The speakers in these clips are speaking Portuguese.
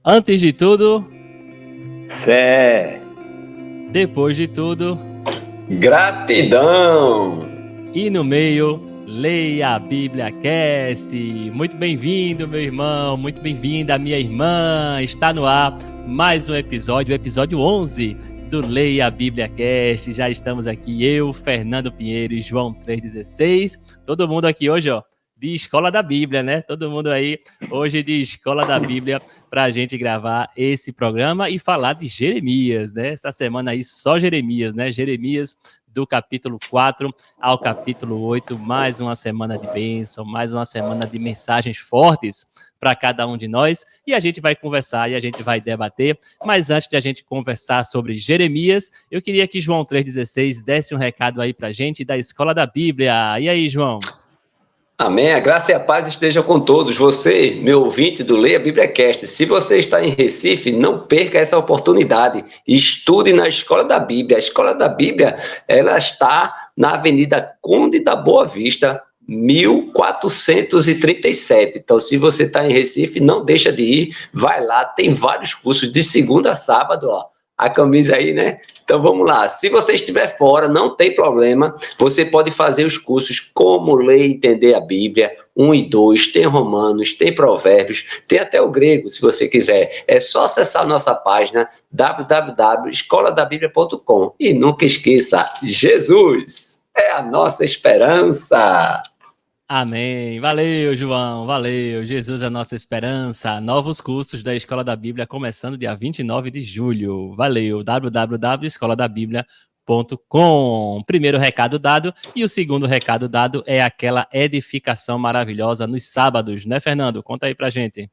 Antes de tudo, fé, depois de tudo, gratidão. e no meio, leia a Bíblia Cast. Muito bem-vindo, meu irmão, muito bem-vinda, minha irmã. Está no ar mais um episódio, o episódio 11 do Leia a Bíblia Cast. Já estamos aqui, eu, Fernando Pinheiro e João 3,16. Todo mundo aqui hoje, ó, de Escola da Bíblia, né? Todo mundo aí hoje de Escola da Bíblia para a gente gravar esse programa e falar de Jeremias, né? Essa semana aí só Jeremias, né? Jeremias do capítulo 4 ao capítulo 8, mais uma semana de bênção, mais uma semana de mensagens fortes para cada um de nós, e a gente vai conversar e a gente vai debater, mas antes de a gente conversar sobre Jeremias, eu queria que João 3,16 desse um recado aí para a gente da Escola da Bíblia. E aí, João? Amém. A graça e a paz estejam com todos. Você, meu ouvinte do Leia a Bíblia Cast, se você está em Recife, não perca essa oportunidade. Estude na Escola da Bíblia. A Escola da Bíblia, ela está na Avenida Conde da Boa Vista, 1437. Então, se você está em Recife, não deixa de ir. Vai lá, tem vários cursos de segunda a sábado, ó. A camisa aí, né? Então vamos lá. Se você estiver fora, não tem problema. Você pode fazer os cursos Como Ler e Entender a Bíblia, 1 e 2, tem Romanos, tem Provérbios, tem até o grego, se você quiser. É só acessar a nossa página www.escoladabiblia.com. E nunca esqueça, Jesus é a nossa esperança. Amém. Valeu, João. Valeu. Jesus é a nossa esperança. Novos cursos da Escola da Bíblia começando dia 29 de julho. Valeu. www.escoladabiblia.com. Primeiro recado dado. E o segundo recado dado é aquela edificação maravilhosa nos sábados, né, Fernando? Conta aí pra gente.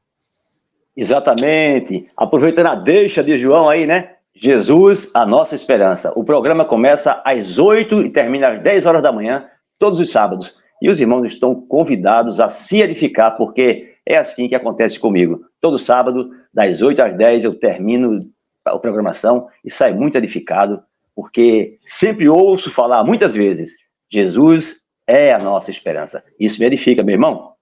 Exatamente. Aproveitando a deixa de João aí, né? Jesus, a nossa esperança. O programa começa às 8 e termina às 10 horas da manhã, todos os sábados. E os irmãos estão convidados a se edificar, porque é assim que acontece comigo. Todo sábado, das 8 às 10, eu termino a programação e saio muito edificado, porque sempre ouço falar, muitas vezes, Jesus é a nossa esperança. Isso me edifica, meu irmão.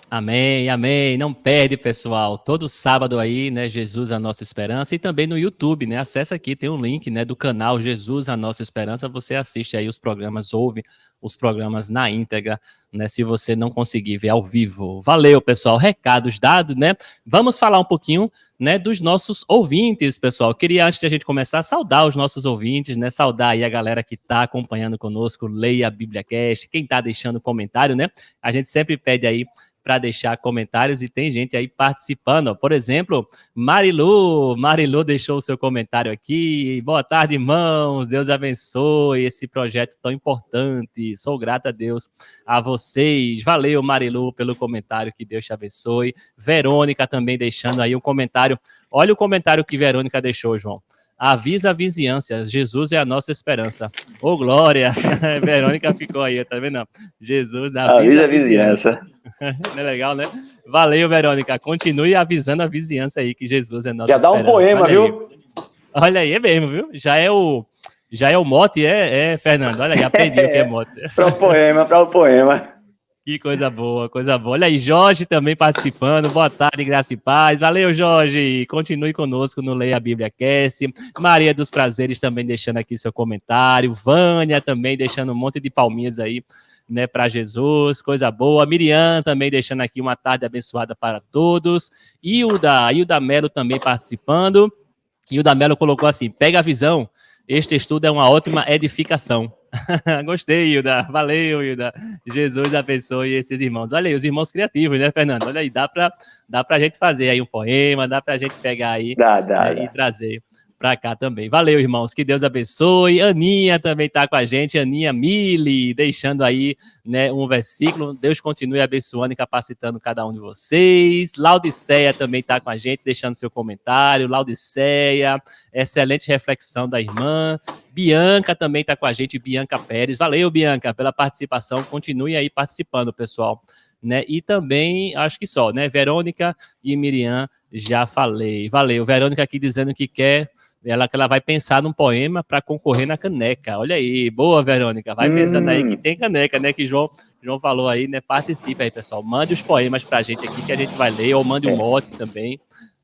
Amém, amém. Não perde, pessoal. Todo sábado aí, né, Jesus a Nossa Esperança, e também no YouTube, né? Acessa aqui, tem um link, né, do canal Jesus a Nossa Esperança. Você assiste aí os programas, ouve os programas na íntegra, né? Se você não conseguir ver ao vivo. Valeu, pessoal. Recados dados, né? Vamos falar um pouquinho, né, dos nossos ouvintes, pessoal. Eu queria, antes de a gente começar, saudar os nossos ouvintes, né? Saudar aí a galera que está acompanhando conosco, Leia a Bíblia Cast, quem está deixando comentário, né? A gente sempre pede aí para deixar comentários e tem gente aí participando. Ó. Por exemplo, Marilu deixou o seu comentário aqui. Boa tarde, irmãos. Deus abençoe esse projeto tão importante. Sou grata a Deus, a vocês. Valeu, Marilu, pelo comentário. Que Deus te abençoe. Verônica também deixando aí um comentário. Olha o comentário que Verônica deixou, João. Avisa a vizinhança, Jesus é a nossa esperança. Ô, glória! Verônica ficou aí, tá vendo? Jesus, avisa a vizinhança. Não é legal, né? Valeu, Verônica. Continue avisando a vizinhança aí que Jesus é a nossa esperança. Já dá um poema, viu? Olha aí, é mesmo, viu? Já é o mote, Fernando? Olha aí, aprendi o que é mote. Para o poema. Que coisa boa, coisa boa. Olha aí, Jorge também participando. Boa tarde, graça e paz. Valeu, Jorge. Continue conosco no Leia a Bíblia Cast. Maria dos Prazeres também deixando aqui seu comentário. Vânia também deixando um monte de palminhas aí, né, para Jesus. Coisa boa. Miriam também deixando aqui uma tarde abençoada para todos. Hilda Melo também participando. Hilda Melo colocou assim: pega a visão. Este estudo é uma ótima edificação. Gostei, Hilda. Valeu, Hilda. Jesus abençoe esses irmãos. Olha aí, os irmãos criativos, né, Fernando? Olha aí, dá pra gente fazer aí um poema, dá pra gente pegar aí dá. E trazer para cá também. Valeu, irmãos. Que Deus abençoe. Aninha também está com a gente. Aninha Mili, deixando aí, né, um versículo. Deus continue abençoando e capacitando cada um de vocês. Laudiceia também está com a gente, deixando seu comentário. Laudiceia, excelente reflexão da irmã. Bianca também está com a gente. Bianca Pérez. Valeu, Bianca, pela participação. Continue aí participando, pessoal. Né? E também, acho que só, né? Verônica e Miriam, já falei. Valeu. Verônica aqui dizendo que quer, que ela vai pensar num poema para concorrer na caneca. Olha aí, boa, Verônica. Vai pensando aí que tem caneca, né? Que João falou aí, né? Participe aí, pessoal. Mande os poemas pra gente aqui que a gente vai ler, ou mande um mote também,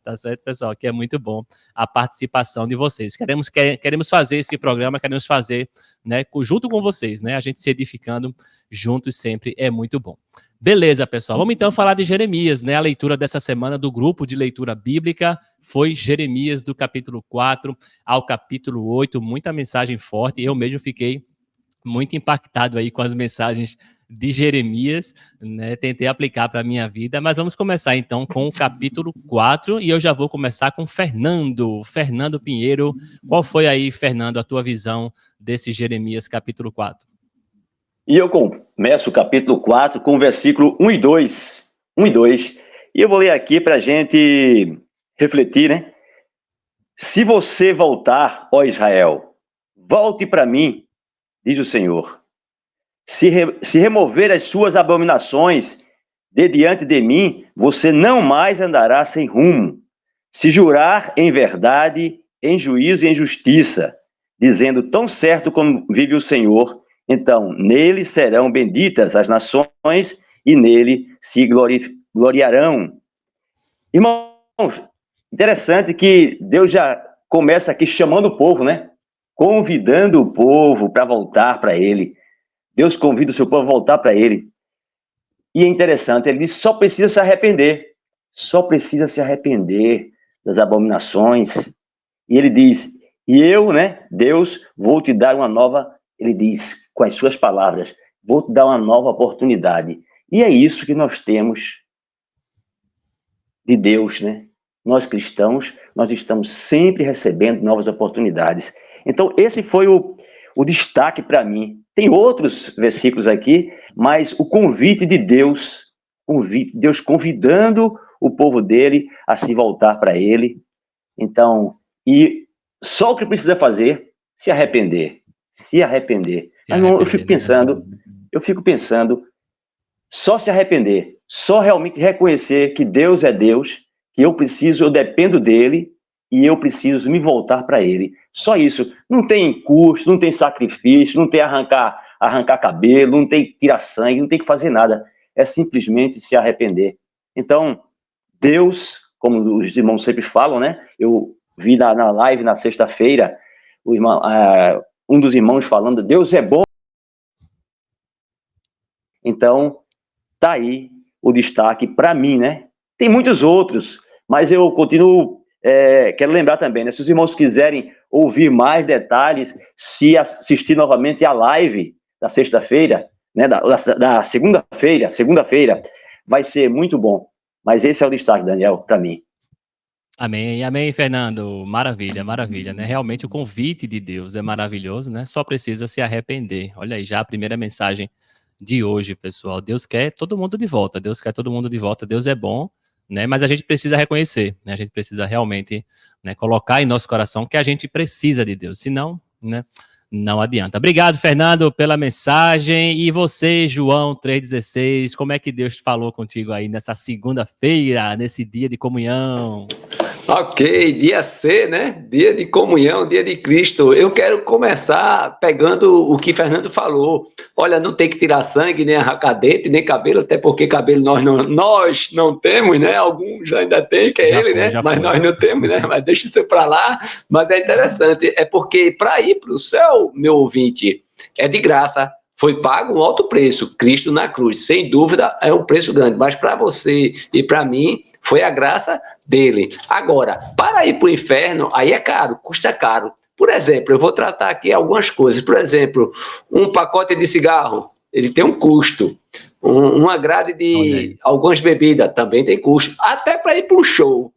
Tá certo, pessoal? Que é muito bom a participação de vocês. Queremos fazer esse programa, queremos fazer, né, junto com vocês, né? A gente se edificando juntos sempre é muito bom. Beleza, pessoal. Vamos então falar de Jeremias, né? A leitura dessa semana do grupo de leitura bíblica foi Jeremias do capítulo 4 ao capítulo 8. Muita mensagem forte. Eu mesmo fiquei muito impactado aí com as mensagens de Jeremias, né? Tentei aplicar para a minha vida, mas vamos começar então com o capítulo 4 e eu já vou começar com Fernando Pinheiro. Qual foi aí, Fernando, a tua visão desse Jeremias capítulo 4? E eu começo o capítulo 4 com o versículo 1 e 2. 1 e 2. E eu vou ler aqui para a gente refletir, né? Se você voltar, ó Israel, volte para mim, diz o Senhor. Se remover as suas abominações de diante de mim, você não mais andará sem rumo. Se jurar em verdade, em juízo e em justiça, dizendo tão certo como vive o Senhor, então nele serão benditas as nações e nele se gloriarão. Irmãos, interessante que Deus já começa aqui chamando o povo, né? Convidando o povo para voltar para ele. Deus convida o seu povo a voltar para ele. E é interessante, ele diz, só precisa se arrepender. Só precisa se arrepender das abominações. E ele diz, e eu, né, Deus, vou te dar uma nova, ele diz, com as suas palavras, vou te dar uma nova oportunidade. E é isso que nós temos de Deus, né? Nós cristãos, nós estamos sempre recebendo novas oportunidades. Então, esse foi o destaque para mim. Tem outros versículos aqui, mas o convite de Deus, Deus convidando o povo dele a se voltar para ele. Então, e só o que precisa fazer, se arrepender. Se arrepender. Mas não, eu fico pensando, só se arrepender, só realmente reconhecer que Deus é Deus, que eu dependo dele, e eu preciso me voltar para ele. Só isso. Não tem custo, não tem sacrifício, não tem arrancar cabelo, não tem tirar sangue, não tem que fazer nada. É simplesmente se arrepender. Então, Deus, como os irmãos sempre falam, né? Eu vi na live na sexta-feira, um dos irmãos falando, Deus é bom. Então, tá aí o destaque para mim, né? Tem muitos outros, mas eu continuo... quero lembrar também, né? Se os irmãos quiserem ouvir mais detalhes, se assistir novamente a live da sexta-feira, né? Da segunda-feira, vai ser muito bom. Mas esse é o destaque, Daniel, para mim. Amém, amém, Fernando. Maravilha, maravilha, né? Realmente o convite de Deus é maravilhoso, né? Só precisa se arrepender. Olha aí, já a primeira mensagem de hoje, pessoal. Deus quer todo mundo de volta, Deus quer todo mundo de volta, Deus é bom, né? Mas a gente precisa reconhecer, né? A gente precisa realmente, né, colocar em nosso coração que a gente precisa de Deus, senão, né, não adianta. Obrigado, Fernando, pela mensagem. E você, João 3,16, como é que Deus falou contigo aí nessa segunda-feira, nesse dia de comunhão? Ok, dia C, né? Dia de comunhão, dia de Cristo. Eu quero começar pegando o que Fernando falou. Olha, não tem que tirar sangue, nem arrancar dente, nem cabelo, até porque cabelo nós não temos, né? Alguns ainda tem, que é já ele, foi, né? Mas nós não temos, né? Mas deixa isso para lá. Mas é interessante, é porque para ir para o céu, meu ouvinte, é de graça. Foi pago um alto preço, Cristo na cruz, sem dúvida é um preço grande, mas para você e para mim foi a graça dele. Agora, para ir para o inferno, aí é caro, custa caro. Por exemplo, eu vou tratar aqui algumas coisas. Por exemplo, um pacote de cigarro, ele tem um custo. Uma grade de algumas bebidas também tem custo. Até para ir para um show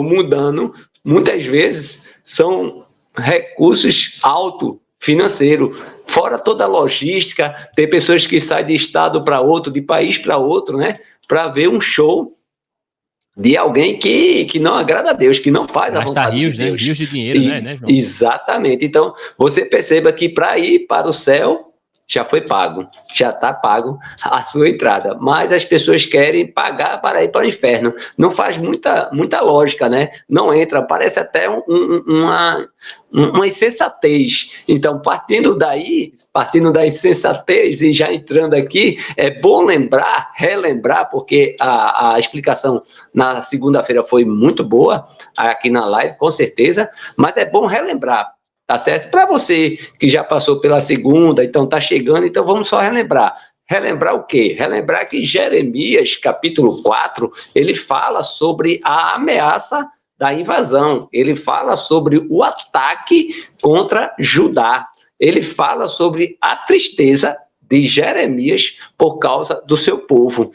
mundano, muitas vezes são recursos altos, financeiro, fora toda a logística, tem pessoas que saem de estado para outro, de país para outro, né, para ver um show de alguém que não agrada a Deus, que não faz a vontade de Deus. Né? Rios de dinheiro, né, João? Exatamente. Então, você perceba que para ir para o céu, já foi pago, já está pago a sua entrada, mas as pessoas querem pagar para ir para o inferno, não faz muita lógica, né? Não entra, parece até uma insensatez. Então, partindo da insensatez e já entrando aqui, é bom relembrar, porque a explicação na segunda-feira foi muito boa, aqui na live, com certeza, mas é bom relembrar. Tá certo? Para você que já passou pela segunda, então está chegando, então vamos só relembrar. Relembrar o quê? Relembrar que Jeremias, capítulo 4, ele fala sobre a ameaça da invasão. Ele fala sobre o ataque contra Judá. Ele fala sobre a tristeza de Jeremias por causa do seu povo.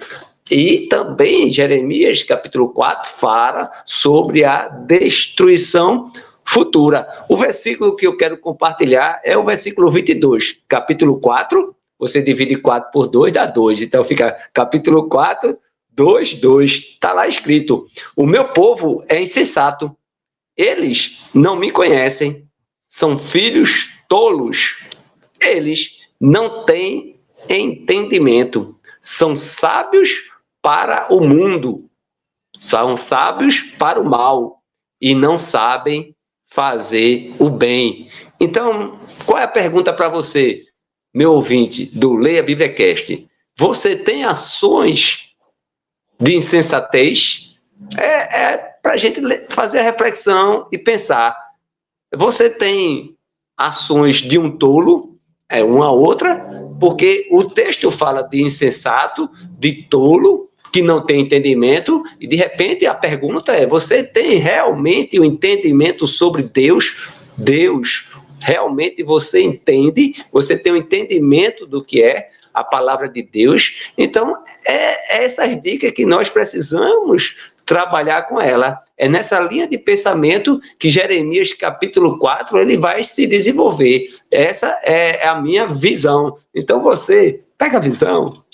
E também Jeremias, capítulo 4, fala sobre a destruição futura. O versículo que eu quero compartilhar é o versículo 22, capítulo 4, você divide 4 por 2, dá 2, então fica capítulo 4, 2, 2, está lá escrito, o meu povo é insensato, eles não me conhecem, são filhos tolos, eles não têm entendimento, são sábios para o mundo, são sábios para o mal, e não sabem fazer o bem. Então, qual é a pergunta para você, meu ouvinte do Leia Bíblia Cast? Você tem ações de insensatez? É para a gente fazer a reflexão e pensar. Você tem ações de um tolo? É uma outra, porque o texto fala de insensato, de tolo, que não tem entendimento, e de repente a pergunta é, você tem realmente o entendimento sobre Deus? Deus, realmente você entende? Você tem o entendimento do que é a palavra de Deus? Então, é essas dicas que nós precisamos trabalhar com ela. É nessa linha de pensamento que Jeremias, capítulo 4, ele vai se desenvolver. Essa é a minha visão. Então, você pega a visão.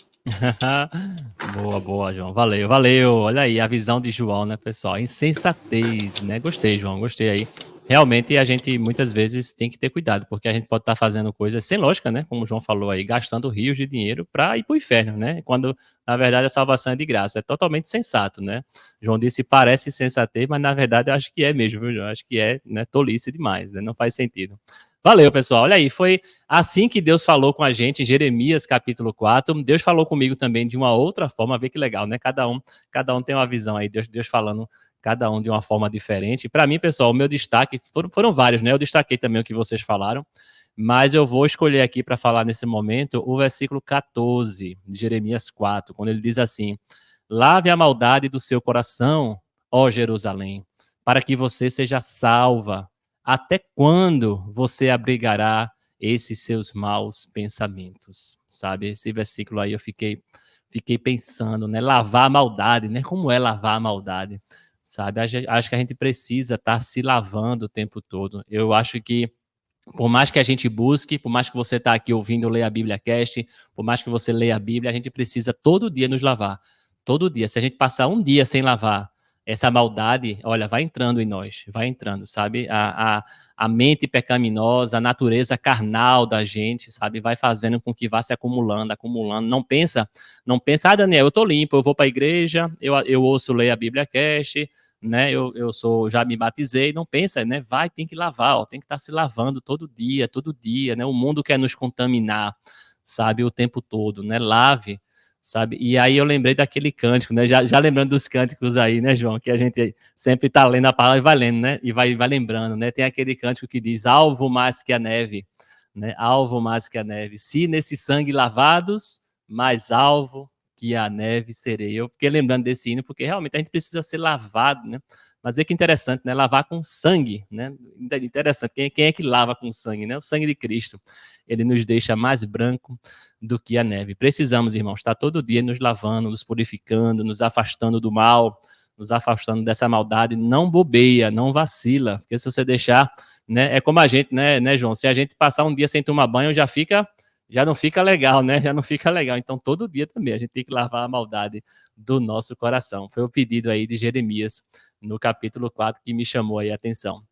Boa, João. Valeu. Olha aí a visão de João, né, pessoal? Insensatez, né? Gostei, João, gostei aí. Realmente a gente muitas vezes tem que ter cuidado, porque a gente pode estar fazendo coisas sem lógica, né? Como o João falou aí, gastando rios de dinheiro para ir para o inferno, né? Quando na verdade a salvação é de graça, é totalmente sensato, né? João disse parece sensatez, mas na verdade eu acho que é mesmo, viu, João? Acho que é, né, tolice demais, né? Não faz sentido. Valeu, pessoal. Olha aí, foi assim que Deus falou com a gente em Jeremias, capítulo 4. Deus falou comigo também de uma outra forma, vê que legal, né? Cada um tem uma visão aí, Deus falando cada um de uma forma diferente. Para mim, pessoal, o meu destaque foram vários, né? Eu destaquei também o que vocês falaram, mas eu vou escolher aqui para falar nesse momento o versículo 14 de Jeremias 4, quando ele diz assim: lave a maldade do seu coração, ó Jerusalém, para que você seja salva. Até quando você abrigará esses seus maus pensamentos? Sabe, esse versículo aí eu fiquei pensando, né? Lavar a maldade, né? Como é lavar a maldade? Sabe, acho que a gente precisa estar se lavando o tempo todo. Eu acho que por mais que a gente busque, por mais que você está aqui ouvindo ler a Bíblia Cast, por mais que você leia a Bíblia, a gente precisa todo dia nos lavar. Todo dia. Se a gente passar um dia sem lavar essa maldade, olha, vai entrando em nós, vai entrando, sabe? A mente pecaminosa, a natureza carnal da gente, sabe? Vai fazendo com que vá se acumulando. Não pensa, Daniel, eu tô limpo, eu vou para a igreja, eu ouço ler a Bíblia Cast, né? Já me batizei, não pensa, né? Tem que lavar, ó, tem que estar se lavando todo dia, né? O mundo quer nos contaminar, sabe? O tempo todo, né? Lave, sabe? E aí eu lembrei daquele cântico, né? Já lembrando dos cânticos aí, né, João? Que a gente sempre tá lendo a palavra e vai lendo, né? E vai lembrando, né? Tem aquele cântico que diz: alvo mais que a neve, né? Alvo mais que a neve. Se nesse sangue lavados, mais alvo que a neve serei. Eu fiquei lembrando desse hino, porque realmente a gente precisa ser lavado, né? Mas vê que interessante, né? Lavar com sangue, né? Interessante. Quem é que lava com sangue, né? O sangue de Cristo. Ele nos deixa mais branco do que a neve. Precisamos, irmãos, estar todo dia nos lavando, nos purificando, nos afastando do mal, nos afastando dessa maldade. Não bobeia, não vacila, porque se você deixar, né? É como a gente, né, João? Se a gente passar um dia sem tomar banho, já não fica legal, né? Já não fica legal. Então, todo dia também a gente tem que lavar a maldade do nosso coração. Foi o pedido aí de Jeremias, no capítulo 4, que me chamou aí a atenção.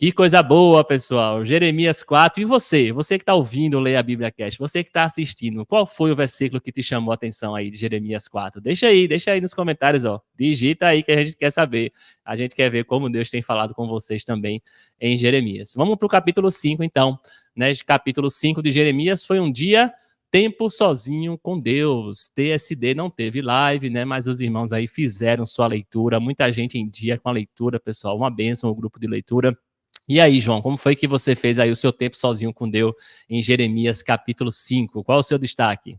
Que coisa boa, pessoal. Jeremias 4. E você que está ouvindo ler a Bíblia Cast, você que está assistindo, qual foi o versículo que te chamou a atenção aí de Jeremias 4? Deixa aí nos comentários, ó. Digita aí que a gente quer saber. A gente quer ver como Deus tem falado com vocês também em Jeremias. Vamos para o capítulo 5, então. Né? Capítulo 5 de Jeremias foi um dia... Tempo sozinho com Deus. TSD não teve live, né? Mas os irmãos aí fizeram sua leitura. Muita gente em dia com a leitura, pessoal. Uma bênção o grupo de leitura. E aí, João, como foi que você fez aí o seu tempo sozinho com Deus em Jeremias capítulo 5? Qual o seu destaque?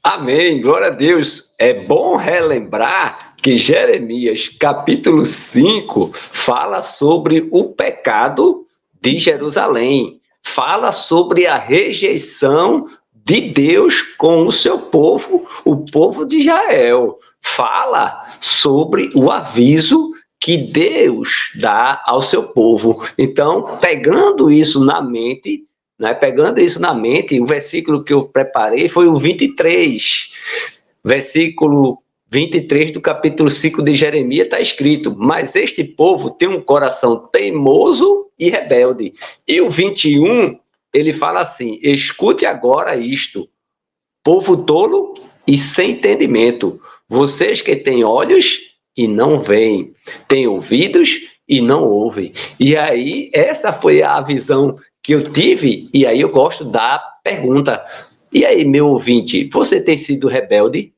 Amém, glória a Deus. É bom relembrar que Jeremias capítulo 5 fala sobre o pecado de Jerusalém. Fala sobre a rejeição de Deus com o seu povo, o povo de Israel. Fala sobre o aviso que Deus dá ao seu povo. Então, pegando isso na mente, o versículo que eu preparei foi o 23. Versículo 23 do capítulo 5 de Jeremias está escrito: mas este povo tem um coração teimoso e rebelde. E o 21, ele fala assim: escute agora isto, povo tolo e sem entendimento, vocês que têm olhos e não veem, têm ouvidos e não ouvem. E aí, essa foi a visão que eu tive, e aí eu gosto da pergunta: e aí, meu ouvinte, você tem sido rebelde?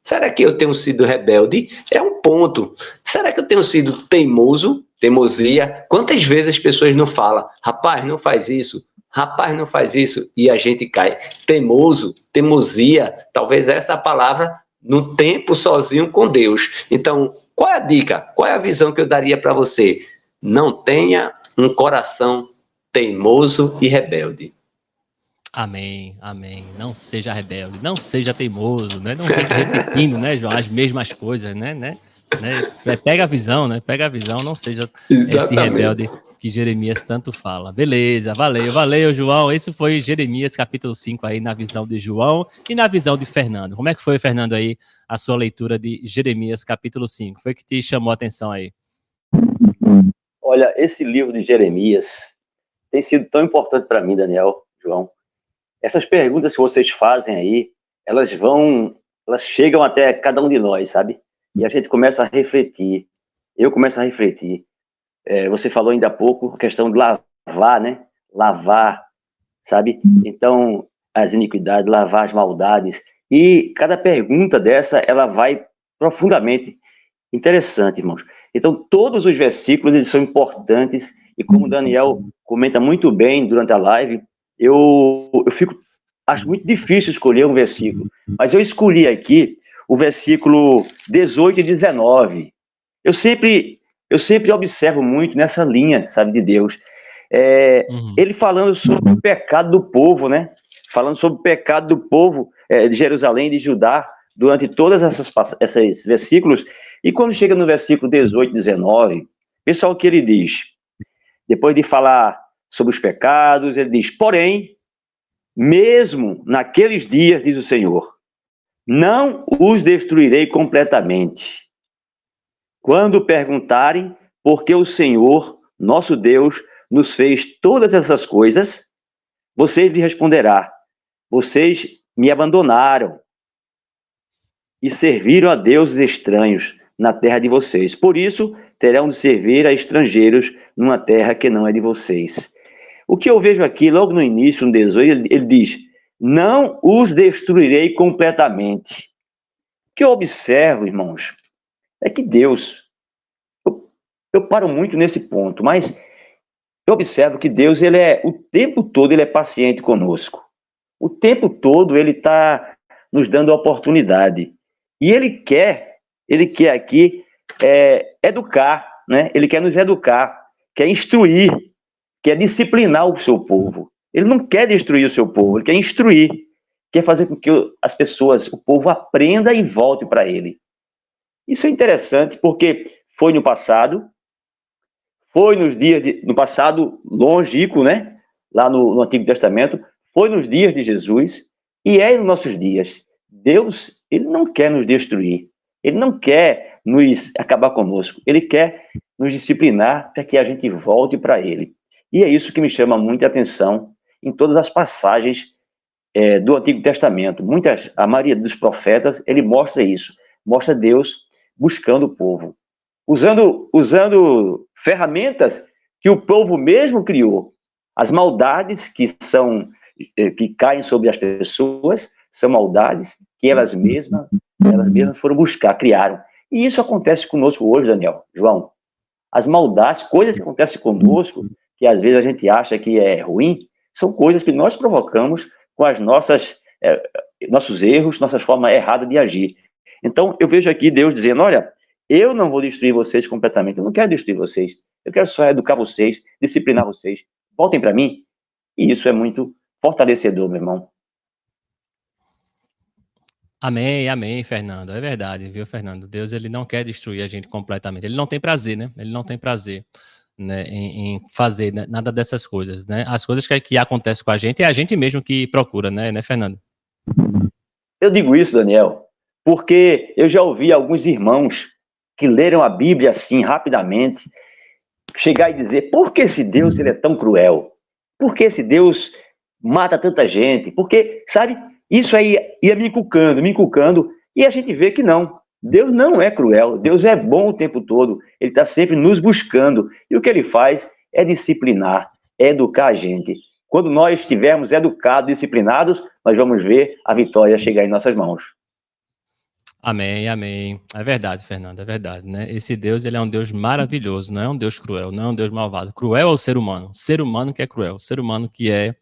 Será que eu tenho sido rebelde? É um ponto. Será que eu tenho sido teimoso? Teimosia? Quantas vezes as pessoas não falam: rapaz, não faz isso, rapaz, não faz isso, e a gente cai. Teimoso, teimosia, talvez essa palavra no tempo sozinho com Deus. Então, qual é a dica? Qual é a visão que eu daria para você? Não tenha um coração teimoso e rebelde. Amém, amém. Não seja rebelde, não seja teimoso, né? Não fique repetindo, né, João, as mesmas coisas, né? Pega a visão, né? Pega a visão, não seja esse rebelde que Jeremias tanto fala. Beleza, valeu, João. Esse foi Jeremias capítulo 5 aí na visão de João e na visão de Fernando. Como é que foi, Fernando, aí a sua leitura de Jeremias capítulo 5? Foi que te chamou a atenção aí? Olha, esse livro de Jeremias tem sido tão importante para mim, Daniel, João. Essas perguntas que vocês fazem aí, elas chegam até cada um de nós, sabe? E a gente começa a refletir. Eu começo a refletir. Você falou ainda há pouco a questão de lavar, né? Lavar, sabe? Então, as iniquidades, lavar as maldades. E cada pergunta dessa, ela vai profundamente. Interessante, irmãos. Então, todos os versículos, eles são importantes. E como o Daniel comenta muito bem durante a live, eu acho muito difícil escolher um versículo, mas eu escolhi aqui o versículo 18 e 19. Eu sempre observo muito nessa linha, sabe, de Deus. Ele falando sobre o pecado do povo, né? Falando sobre o pecado do povo de Jerusalém e de Judá durante todos esses versículos. E quando chega no versículo 18 e 19, pessoal, o que ele diz? Depois de falar sobre os pecados, ele diz: porém, mesmo naqueles dias, diz o Senhor, não os destruirei completamente. Quando perguntarem por que o Senhor, nosso Deus, nos fez todas essas coisas, vocês lhe responderá: vocês me abandonaram e serviram a deuses estranhos na terra de vocês. Por isso, terão de servir a estrangeiros numa terra que não é de vocês. O que eu vejo aqui, logo no início, no 18, ele diz: não os destruirei completamente. O que eu observo, irmãos, é que Deus, eu paro muito nesse ponto, mas eu observo que Deus, o tempo todo, ele é paciente conosco. O tempo todo, ele está nos dando a oportunidade. E ele quer aqui educar, né? Ele quer nos educar, quer instruir, quer disciplinar o seu povo. Ele não quer destruir o seu povo, ele quer instruir, quer fazer com que as pessoas, o povo aprenda e volte para ele. Isso é interessante porque foi no passado, foi no passado longínquo, né? Lá no Antigo Testamento, foi nos dias de Jesus e é nos nossos dias. Deus, ele não quer nos destruir, ele não quer nos acabar conosco, ele quer nos disciplinar para que a gente volte para Ele. E é isso que me chama muita atenção em todas as passagens do Antigo Testamento. A maioria dos profetas, ele mostra isso. Mostra Deus buscando o povo. Usando ferramentas que o povo mesmo criou. As maldades que caem sobre as pessoas são maldades que elas mesmas foram buscar, criaram. E isso acontece conosco hoje, Daniel, João. As maldades, coisas que acontecem conosco, que às vezes a gente acha que é ruim, são coisas que nós provocamos com as nossos erros, nossas formas erradas de agir. Então, eu vejo aqui Deus dizendo, olha, eu não vou destruir vocês completamente, eu não quero destruir vocês, eu quero só educar vocês, disciplinar vocês, voltem para mim. E isso é muito fortalecedor, meu irmão. Amém, amém, Fernando. É verdade, viu, Fernando? Deus, ele não quer destruir a gente completamente. Ele não tem prazer, né? Ele não tem prazer, né, em fazer, né, nada dessas coisas, né? As coisas que acontecem com a gente é a gente mesmo que procura, né, Fernando? Eu digo isso, Daniel, porque eu já ouvi alguns irmãos que leram a Bíblia assim, rapidamente, chegar e dizer, por que esse Deus ele é tão cruel? Por que esse Deus mata tanta gente? Porque, sabe, isso aí ia me inculcando, e a gente vê que não. Deus não é cruel, Deus é bom o tempo todo, ele está sempre nos buscando, e o que ele faz é disciplinar, é educar a gente. Quando nós estivermos educados, disciplinados, nós vamos ver a vitória chegar em nossas mãos. Amém, amém. É verdade, Fernando, é verdade, né? Esse Deus, ele é um Deus maravilhoso, não é um Deus cruel, não é um Deus malvado. Cruel é o ser humano que é cruel, o ser humano que é,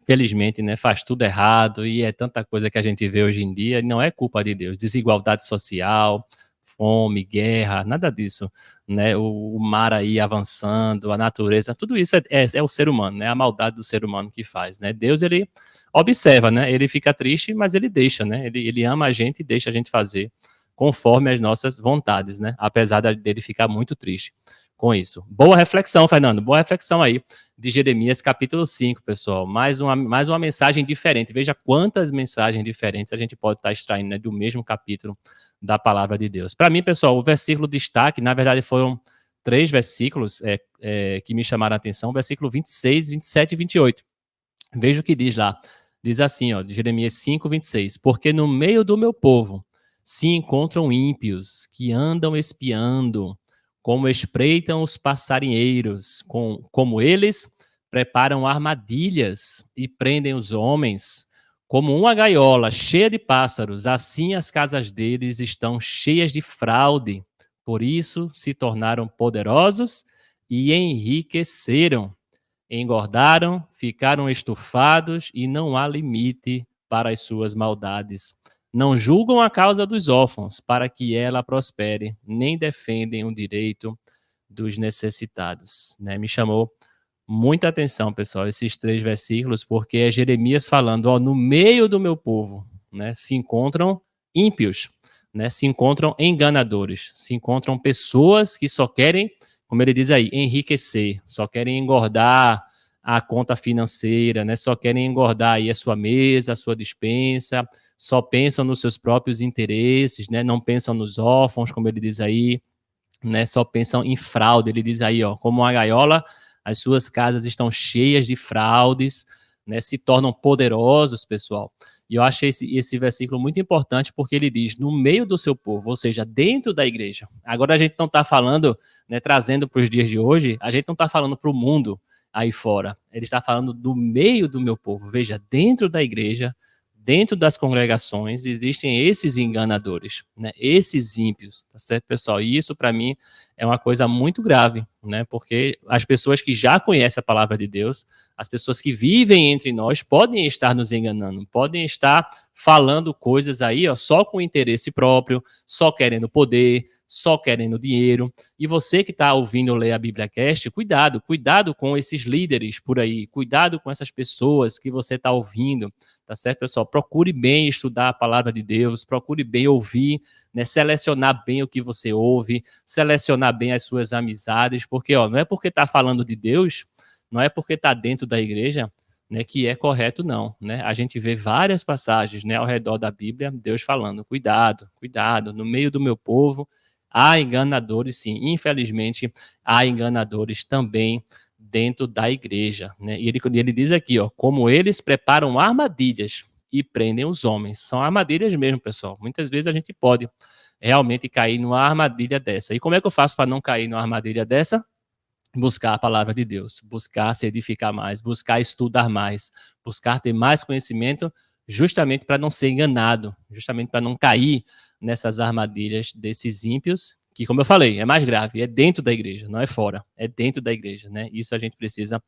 felizmente, né, faz tudo errado e é tanta coisa que a gente vê hoje em dia, e não é culpa de Deus. Desigualdade social, fome, guerra, nada disso, né? O mar aí avançando, a natureza, tudo isso é o ser humano, né? A maldade do ser humano que faz, né? Deus, ele observa, né? Ele fica triste, mas ele deixa, né? Ele ama a gente e deixa a gente fazer conforme as nossas vontades, né? Apesar dele ficar muito triste com isso. Boa reflexão, Fernando. Boa reflexão aí de Jeremias capítulo 5, pessoal. Mais uma mensagem diferente. Veja quantas mensagens diferentes a gente pode estar extraindo, né, do mesmo capítulo da palavra de Deus. Para mim, pessoal, o versículo de destaque, na verdade, foram 3 versículos que me chamaram a atenção. Versículo 26, 27 e 28. Veja o que diz lá. Diz assim, ó, de Jeremias 5, 26. Porque no meio do meu povo se encontram ímpios que andam espiando, como espreitam os passarinheiros, como eles preparam armadilhas e prendem os homens, como uma gaiola cheia de pássaros, assim as casas deles estão cheias de fraude. Por isso se tornaram poderosos e enriqueceram. Engordaram, ficaram estufados e não há limite para as suas maldades. Não julgam a causa dos órfãos para que ela prospere, nem defendem o direito dos necessitados. Né? Me chamou muita atenção, pessoal, esses 3 versículos, porque é Jeremias falando, ó, no meio do meu povo, né, se encontram ímpios, né, se encontram enganadores, se encontram pessoas que só querem, como ele diz aí, enriquecer, só querem engordar a conta financeira, né, só querem engordar aí a sua mesa, a sua despensa, só pensam nos seus próprios interesses, né, não pensam nos órfãos, como ele diz aí, né, só pensam em fraude. Ele diz aí, ó, como uma gaiola, as suas casas estão cheias de fraudes, né, se tornam poderosos, pessoal. E eu achei esse versículo muito importante porque ele diz, no meio do seu povo, ou seja, dentro da igreja. Agora a gente não está falando, né, trazendo para os dias de hoje, a gente não está falando para o mundo aí fora. Ele está falando do meio do meu povo. Veja, dentro da igreja, dentro das congregações, existem esses enganadores, né? Esses ímpios, tá certo, pessoal? E isso, para mim, é uma coisa muito grave, né? Porque as pessoas que já conhecem a palavra de Deus, as pessoas que vivem entre nós, podem estar nos enganando, podem estar falando coisas aí, ó, só com interesse próprio, só querendo poder, só querendo dinheiro. E você que está ouvindo ler a BíbliaCast, cuidado com esses líderes por aí, cuidado com essas pessoas que você está ouvindo, tá certo, pessoal? Procure bem estudar a palavra de Deus, procure bem ouvir, né? Selecionar bem o que você ouve, selecionar bem as suas amizades, porque, ó, não é porque está falando de Deus, não é porque está dentro da igreja, né, que é correto, não, né? A gente vê várias passagens, né, ao redor da Bíblia, Deus falando, cuidado, no meio do meu povo há enganadores, sim, infelizmente, há enganadores também dentro da igreja, né? E ele diz aqui, ó, como eles preparam armadilhas e prendem os homens. São armadilhas mesmo, pessoal. Muitas vezes a gente pode realmente cair numa armadilha dessa. E como é que eu faço para não cair numa armadilha dessa? Buscar a palavra de Deus, buscar se edificar mais, buscar estudar mais, buscar ter mais conhecimento, justamente para não ser enganado, justamente para não cair nessas armadilhas desses ímpios, que, como eu falei, é mais grave, é dentro da igreja, não é fora, é dentro da igreja, né? Isso a gente precisa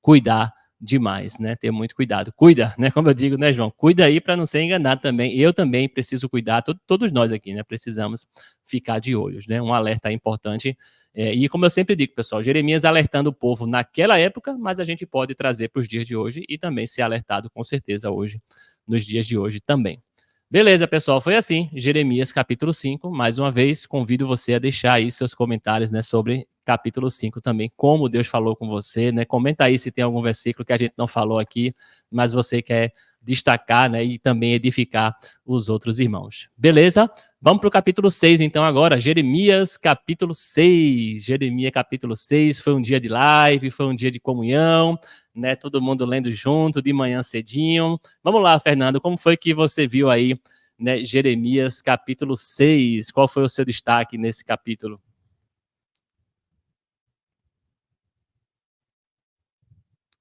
cuidar demais, né? Ter muito cuidado. Cuida, né? Como eu digo, né, João? Cuida aí para não ser enganado também. Eu também preciso cuidar, todos nós aqui, né? Precisamos ficar de olhos, né? Um alerta importante. E como eu sempre digo, pessoal, Jeremias alertando o povo naquela época, mas a gente pode trazer para os dias de hoje e também ser alertado com certeza hoje, nos dias de hoje também. Beleza, pessoal, foi assim, Jeremias capítulo 5, mais uma vez, convido você a deixar aí seus comentários, né, sobre capítulo 5 também, como Deus falou com você, né, comenta aí se tem algum versículo que a gente não falou aqui, mas você quer destacar, né, e também edificar os outros irmãos. Beleza? Vamos para o capítulo 6, então, agora, Jeremias capítulo 6, Jeremias capítulo 6, foi um dia de live, foi um dia de comunhão, né, todo mundo lendo junto, de manhã cedinho. Vamos lá, Fernando, como foi que você viu aí, né, Jeremias capítulo 6, qual foi o seu destaque nesse capítulo?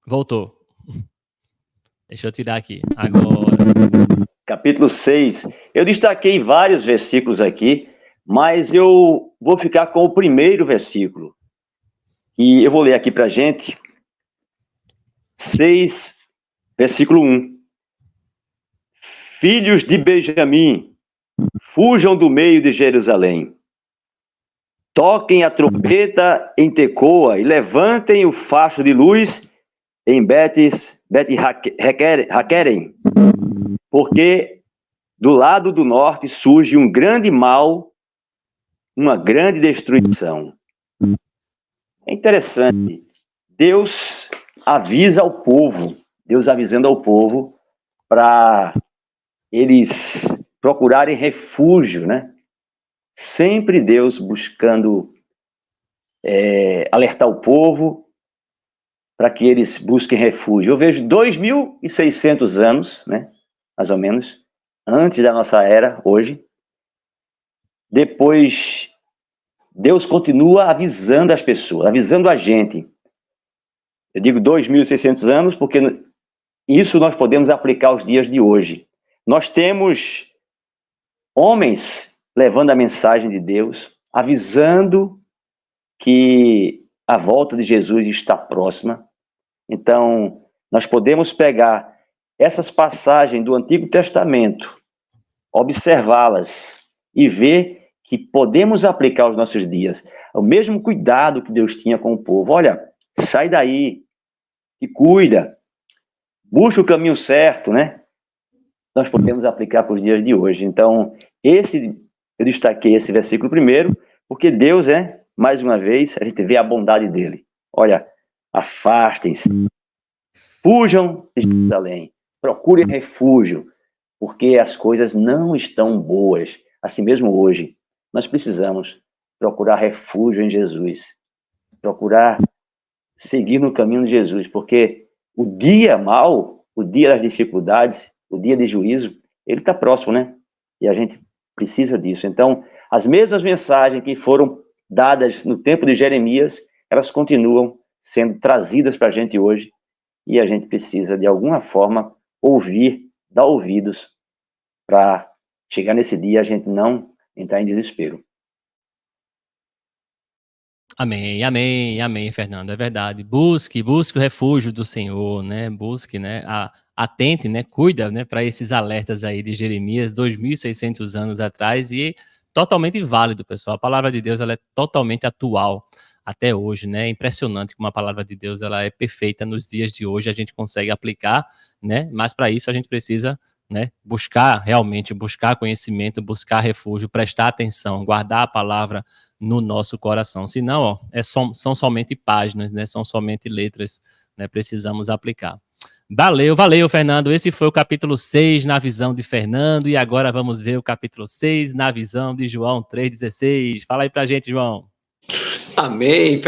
Voltou. Deixa eu tirar aqui, agora. Capítulo 6. Eu destaquei vários versículos aqui, mas eu vou ficar com o primeiro versículo. E eu vou ler aqui para a gente. 6, versículo 1. Filhos de Benjamim, fujam do meio de Jerusalém. Toquem a trombeta em Tecoa e levantem o facho de luz em Bet-Haquerem, porque do lado do norte surge um grande mal, uma grande destruição. É interessante. Deus avisa ao povo, Deus avisando ao povo para eles procurarem refúgio, né? Sempre Deus buscando alertar o povo para que eles busquem refúgio. Eu vejo 2.600 anos, né? Mais ou menos, antes da nossa era, hoje. Depois, Deus continua avisando as pessoas, avisando a gente. Eu digo 2.600 anos porque isso nós podemos aplicar aos dias de hoje. Nós temos homens levando a mensagem de Deus, avisando que a volta de Jesus está próxima. Então, nós podemos pegar essas passagens do Antigo Testamento, observá-las e ver que podemos aplicar aos nossos dias o mesmo cuidado que Deus tinha com o povo. Olha, sai daí, te cuida, busca o caminho certo, né? Nós podemos aplicar para os dias de hoje. Então, eu destaquei esse versículo primeiro, porque Deus mais uma vez, a gente vê a bondade dele. Olha, afastem-se, fujam de Jerusalém, procurem refúgio, porque as coisas não estão boas. Assim mesmo hoje, nós precisamos procurar refúgio em Jesus, procurar seguir no caminho de Jesus, porque o dia mau, o dia das dificuldades, o dia de juízo, ele está próximo, né? E a gente precisa disso. Então, as mesmas mensagens que foram dadas no tempo de Jeremias, elas continuam sendo trazidas para a gente hoje, e a gente precisa, de alguma forma, ouvir, dar ouvidos, para chegar nesse dia a gente não entrar em desespero. Amém, amém, amém, Fernando, é verdade. Busque o refúgio do Senhor, né? Busque, né? Atente, né? Cuida, né? Para esses alertas aí de Jeremias, 2.600 anos atrás, e totalmente válido, pessoal. A palavra de Deus, ela é totalmente atual até hoje, né? É impressionante como a palavra de Deus, ela é perfeita nos dias de hoje, a gente consegue aplicar, né? Mas para isso a gente precisa, né, buscar conhecimento, buscar refúgio, prestar atenção, guardar a palavra no nosso coração. Senão, ó, são somente páginas, né? São somente letras, né? Precisamos aplicar. Valeu, Fernando. Esse foi o capítulo 6 na visão de Fernando, e agora vamos ver o capítulo 6 na visão de João 3,16. Fala aí pra gente, João. Amém.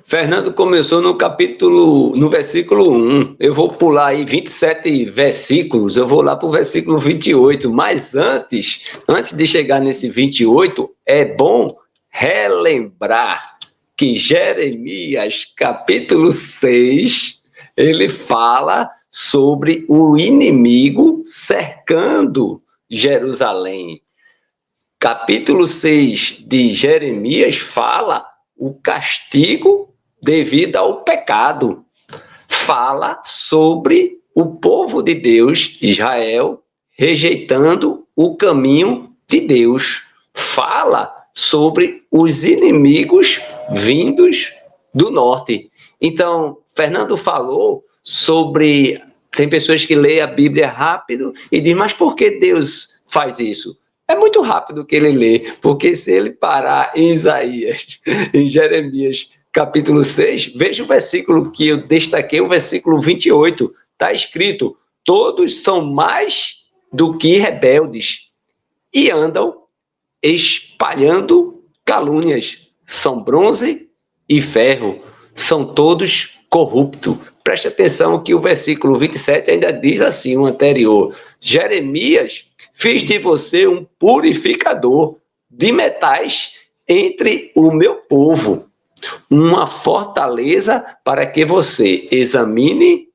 Fernando começou no versículo 1. Eu vou pular aí 27 versículos, eu vou lá para o versículo 28. Mas antes de chegar nesse 28, é bom relembrar que Jeremias, capítulo 6, ele fala sobre o inimigo cercando Jerusalém. Capítulo 6 de Jeremias fala o castigo devido ao pecado. Fala sobre o povo de Deus, Israel, rejeitando o caminho de Deus. Fala sobre os inimigos vindos do norte. Então, Fernando falou sobre... Tem pessoas que leem a Bíblia rápido e dizem, mas por que Deus faz isso? É muito rápido que ele lê, porque se ele parar em Isaías, em Jeremias, capítulo 6, veja o versículo que eu destaquei, o versículo 28, está escrito, todos são mais do que rebeldes e andam espalhando calúnias, são bronze e ferro, são todos corruptos. Preste atenção que o versículo 27 ainda diz assim, o anterior, Jeremias, fiz de você um purificador de metais entre o meu povo, uma fortaleza para que você examine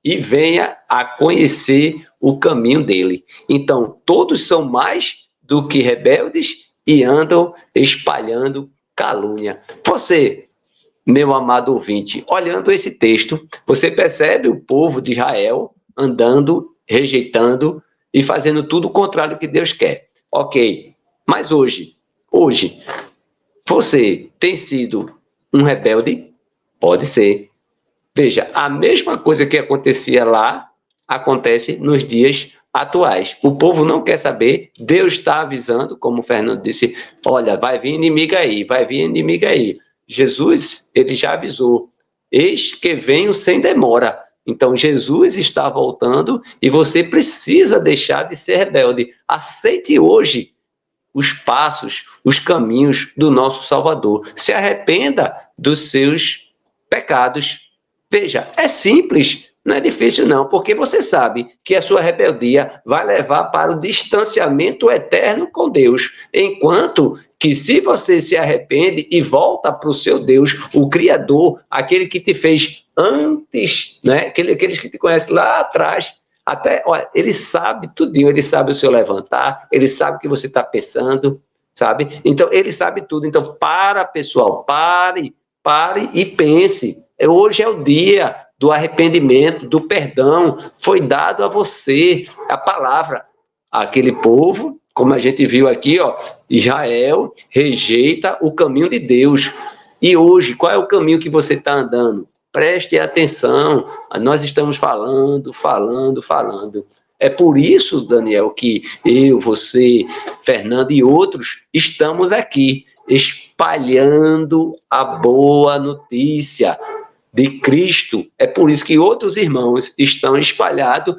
e venha a conhecer o caminho dele. Então, todos são mais do que rebeldes e andam espalhando calúnia. Você, meu amado ouvinte, olhando esse texto, você percebe o povo de Israel andando, rejeitando e fazendo tudo o contrário do que Deus quer. Ok, mas hoje, você tem sido um rebelde? Pode ser. Veja, a mesma coisa que acontecia lá, acontece nos dias atuais. O povo não quer saber, Deus está avisando, como o Fernando disse, olha, vai vir inimiga aí. Jesus, ele já avisou, eis que venho sem demora. Então, Jesus está voltando e você precisa deixar de ser rebelde. Aceite hoje os passos, os caminhos do nosso Salvador. Se arrependa dos seus pecados. Veja, é simples, não é difícil não, porque você sabe que a sua rebeldia vai levar para o distanciamento eterno com Deus, enquanto que se você se arrepende e volta para o seu Deus, o Criador, aquele que te fez antes, né? Aqueles que te conhecem lá atrás, até, olha, ele sabe tudinho, ele sabe o seu levantar, ele sabe o que você está pensando, sabe? Então, ele sabe tudo. Então, pessoal, pare e pense. Hoje é o dia do arrependimento, do perdão. Foi dado a você a palavra. Aquele povo, como a gente viu aqui, ó, Israel rejeita o caminho de Deus. E hoje, qual é o caminho que você está andando? Preste atenção, nós estamos falando. É por isso, Daniel, que eu, você, Fernando e outros estamos aqui, espalhando a boa notícia de Cristo. É por isso que outros irmãos estão espalhando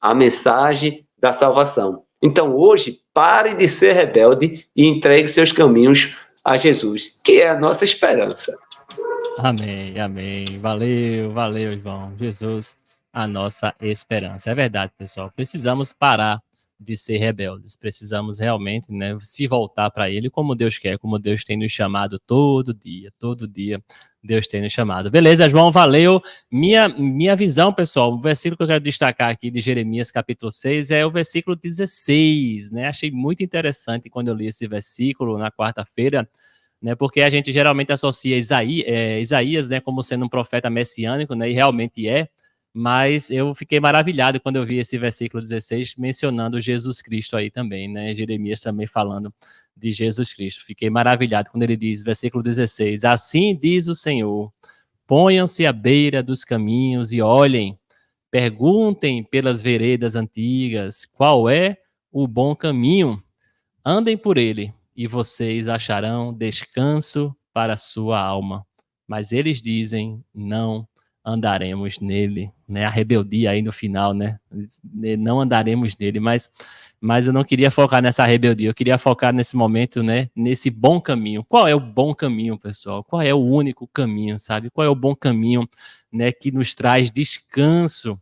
a mensagem da salvação. Então, hoje, pare de ser rebelde e entregue seus caminhos a Jesus, que é a nossa esperança. Amém. Valeu, João. Jesus, a nossa esperança. É verdade, pessoal. Precisamos parar de ser rebeldes. Precisamos realmente, né, se voltar para Ele como Deus quer, como Deus tem nos chamado todo dia. Deus tem nos chamado. Beleza, João, valeu. Minha visão, pessoal, o versículo que eu quero destacar aqui de Jeremias, capítulo 6, é o versículo 16, né? Achei muito interessante quando eu li esse versículo na quarta-feira, né, porque a gente geralmente associa Isaías, né, como sendo um profeta messiânico, né, e realmente é, mas eu fiquei maravilhado quando eu vi esse versículo 16 mencionando Jesus Cristo aí também, né, Jeremias também falando de Jesus Cristo. Fiquei maravilhado quando ele diz, versículo 16, assim diz o Senhor, ponham-se à beira dos caminhos e olhem, perguntem pelas veredas antigas, qual é o bom caminho, andem por ele, e vocês acharão descanso para a sua alma. Mas eles dizem, não andaremos nele, né? A rebeldia aí no final, né? Não andaremos nele, mas eu não queria focar nessa rebeldia, eu queria focar nesse momento, né? Nesse bom caminho. Qual é o bom caminho, pessoal? Qual é o único caminho, sabe? Qual é o bom caminho, né? Que nos traz descanso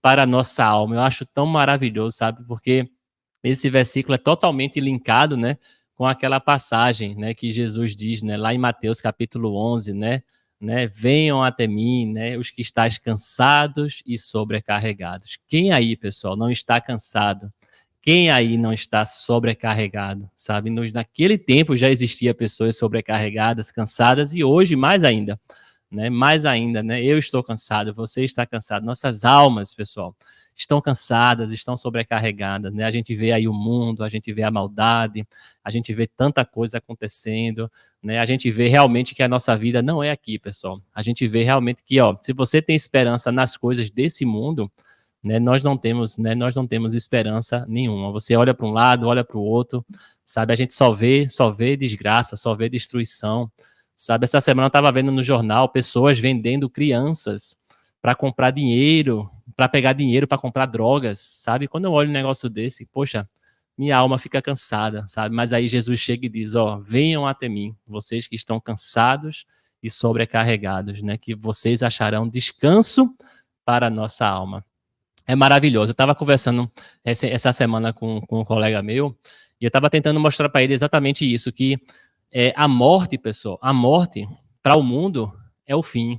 para a nossa alma. Eu acho tão maravilhoso, sabe? Porque esse versículo é totalmente linkado, né? Com aquela passagem, né? Que Jesus diz, né? Lá em Mateus capítulo 11, né? Venham até mim, né? Os que estáis cansados e sobrecarregados. Quem aí, pessoal, não está cansado? Quem aí não está sobrecarregado, sabe? Naquele tempo já existia pessoas sobrecarregadas, cansadas, e hoje mais ainda, né? Mais ainda, né? Eu estou cansado, você está cansado. Nossas almas, pessoal, estão cansadas, estão sobrecarregadas, né? A gente vê aí o mundo, a gente vê a maldade, a gente vê tanta coisa acontecendo, né? A gente vê realmente que a nossa vida não é aqui, pessoal. A gente vê realmente que, ó, se você tem esperança nas coisas desse mundo, né, nós não temos esperança nenhuma. Você olha para um lado, olha para o outro, sabe? A gente só vê desgraça, só vê destruição, sabe? Essa semana eu estava vendo no jornal pessoas vendendo crianças para comprar dinheiro, para pegar dinheiro para comprar drogas, sabe? Quando eu olho um negócio desse, poxa, minha alma fica cansada, sabe? Mas aí Jesus chega e diz, ó, venham até mim, vocês que estão cansados e sobrecarregados, né? Que vocês acharão descanso para a nossa alma. É maravilhoso. Eu estava conversando essa semana com um colega meu, e eu estava tentando mostrar para ele exatamente isso, que a morte, pessoal, a morte para o mundo é o fim,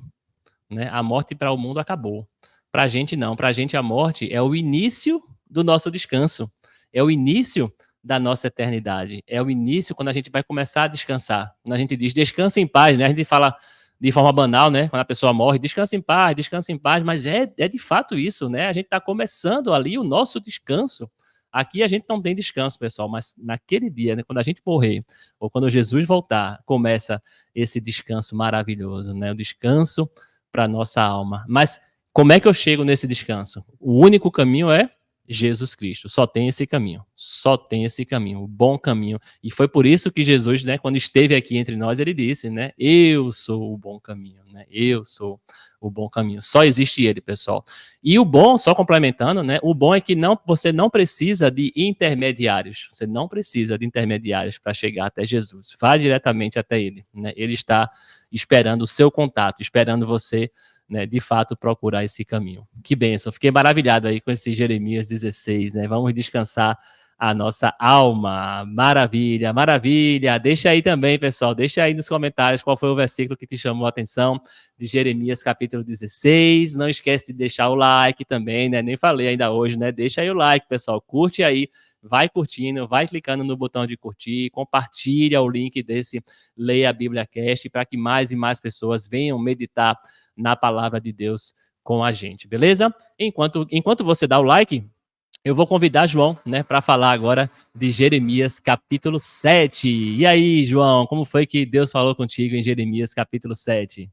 né? A morte para o mundo acabou. Para a gente não, para a gente a morte é o início do nosso descanso, é o início da nossa eternidade, é o início quando a gente vai começar a descansar. Quando a gente diz descansa em paz, né? A gente fala de forma banal, né? Quando a pessoa morre, descansa em paz, mas é de fato isso, né? A gente está começando ali o nosso descanso. Aqui a gente não tem descanso, pessoal, mas naquele dia, né, quando a gente morrer, ou quando Jesus voltar, começa esse descanso maravilhoso, né? O descanso para nossa alma. Mas como é que eu chego nesse descanso? O único caminho é Jesus Cristo. Só tem esse caminho. Só tem esse caminho, o bom caminho. E foi por isso que Jesus, né, quando esteve aqui entre nós, ele disse, né, eu sou o bom caminho, né? Eu sou o bom caminho. Só existe ele, pessoal. E o bom, só complementando, né, o bom é que você não precisa de intermediários. Você não precisa de intermediários para chegar até Jesus. Vá diretamente até ele, né? Ele está esperando o seu contato, esperando você, né, de fato, procurar esse caminho. Que bênção, fiquei maravilhado aí com esse Jeremias 16, né, vamos descansar a nossa alma, maravilha, maravilha, deixa aí também, pessoal, deixa aí nos comentários qual foi o versículo que te chamou a atenção de Jeremias capítulo 16, não esquece de deixar o like também, né, nem falei ainda hoje, né, deixa aí o like, pessoal, curte aí, vai curtindo, vai clicando no botão de curtir, compartilha o link desse Leia a Bíblia Cast para que mais e mais pessoas venham meditar na palavra de Deus com a gente, beleza? Enquanto você dá o like, eu vou convidar João, né, para falar agora de Jeremias capítulo 7. E aí, João, como foi que Deus falou contigo em Jeremias capítulo 7?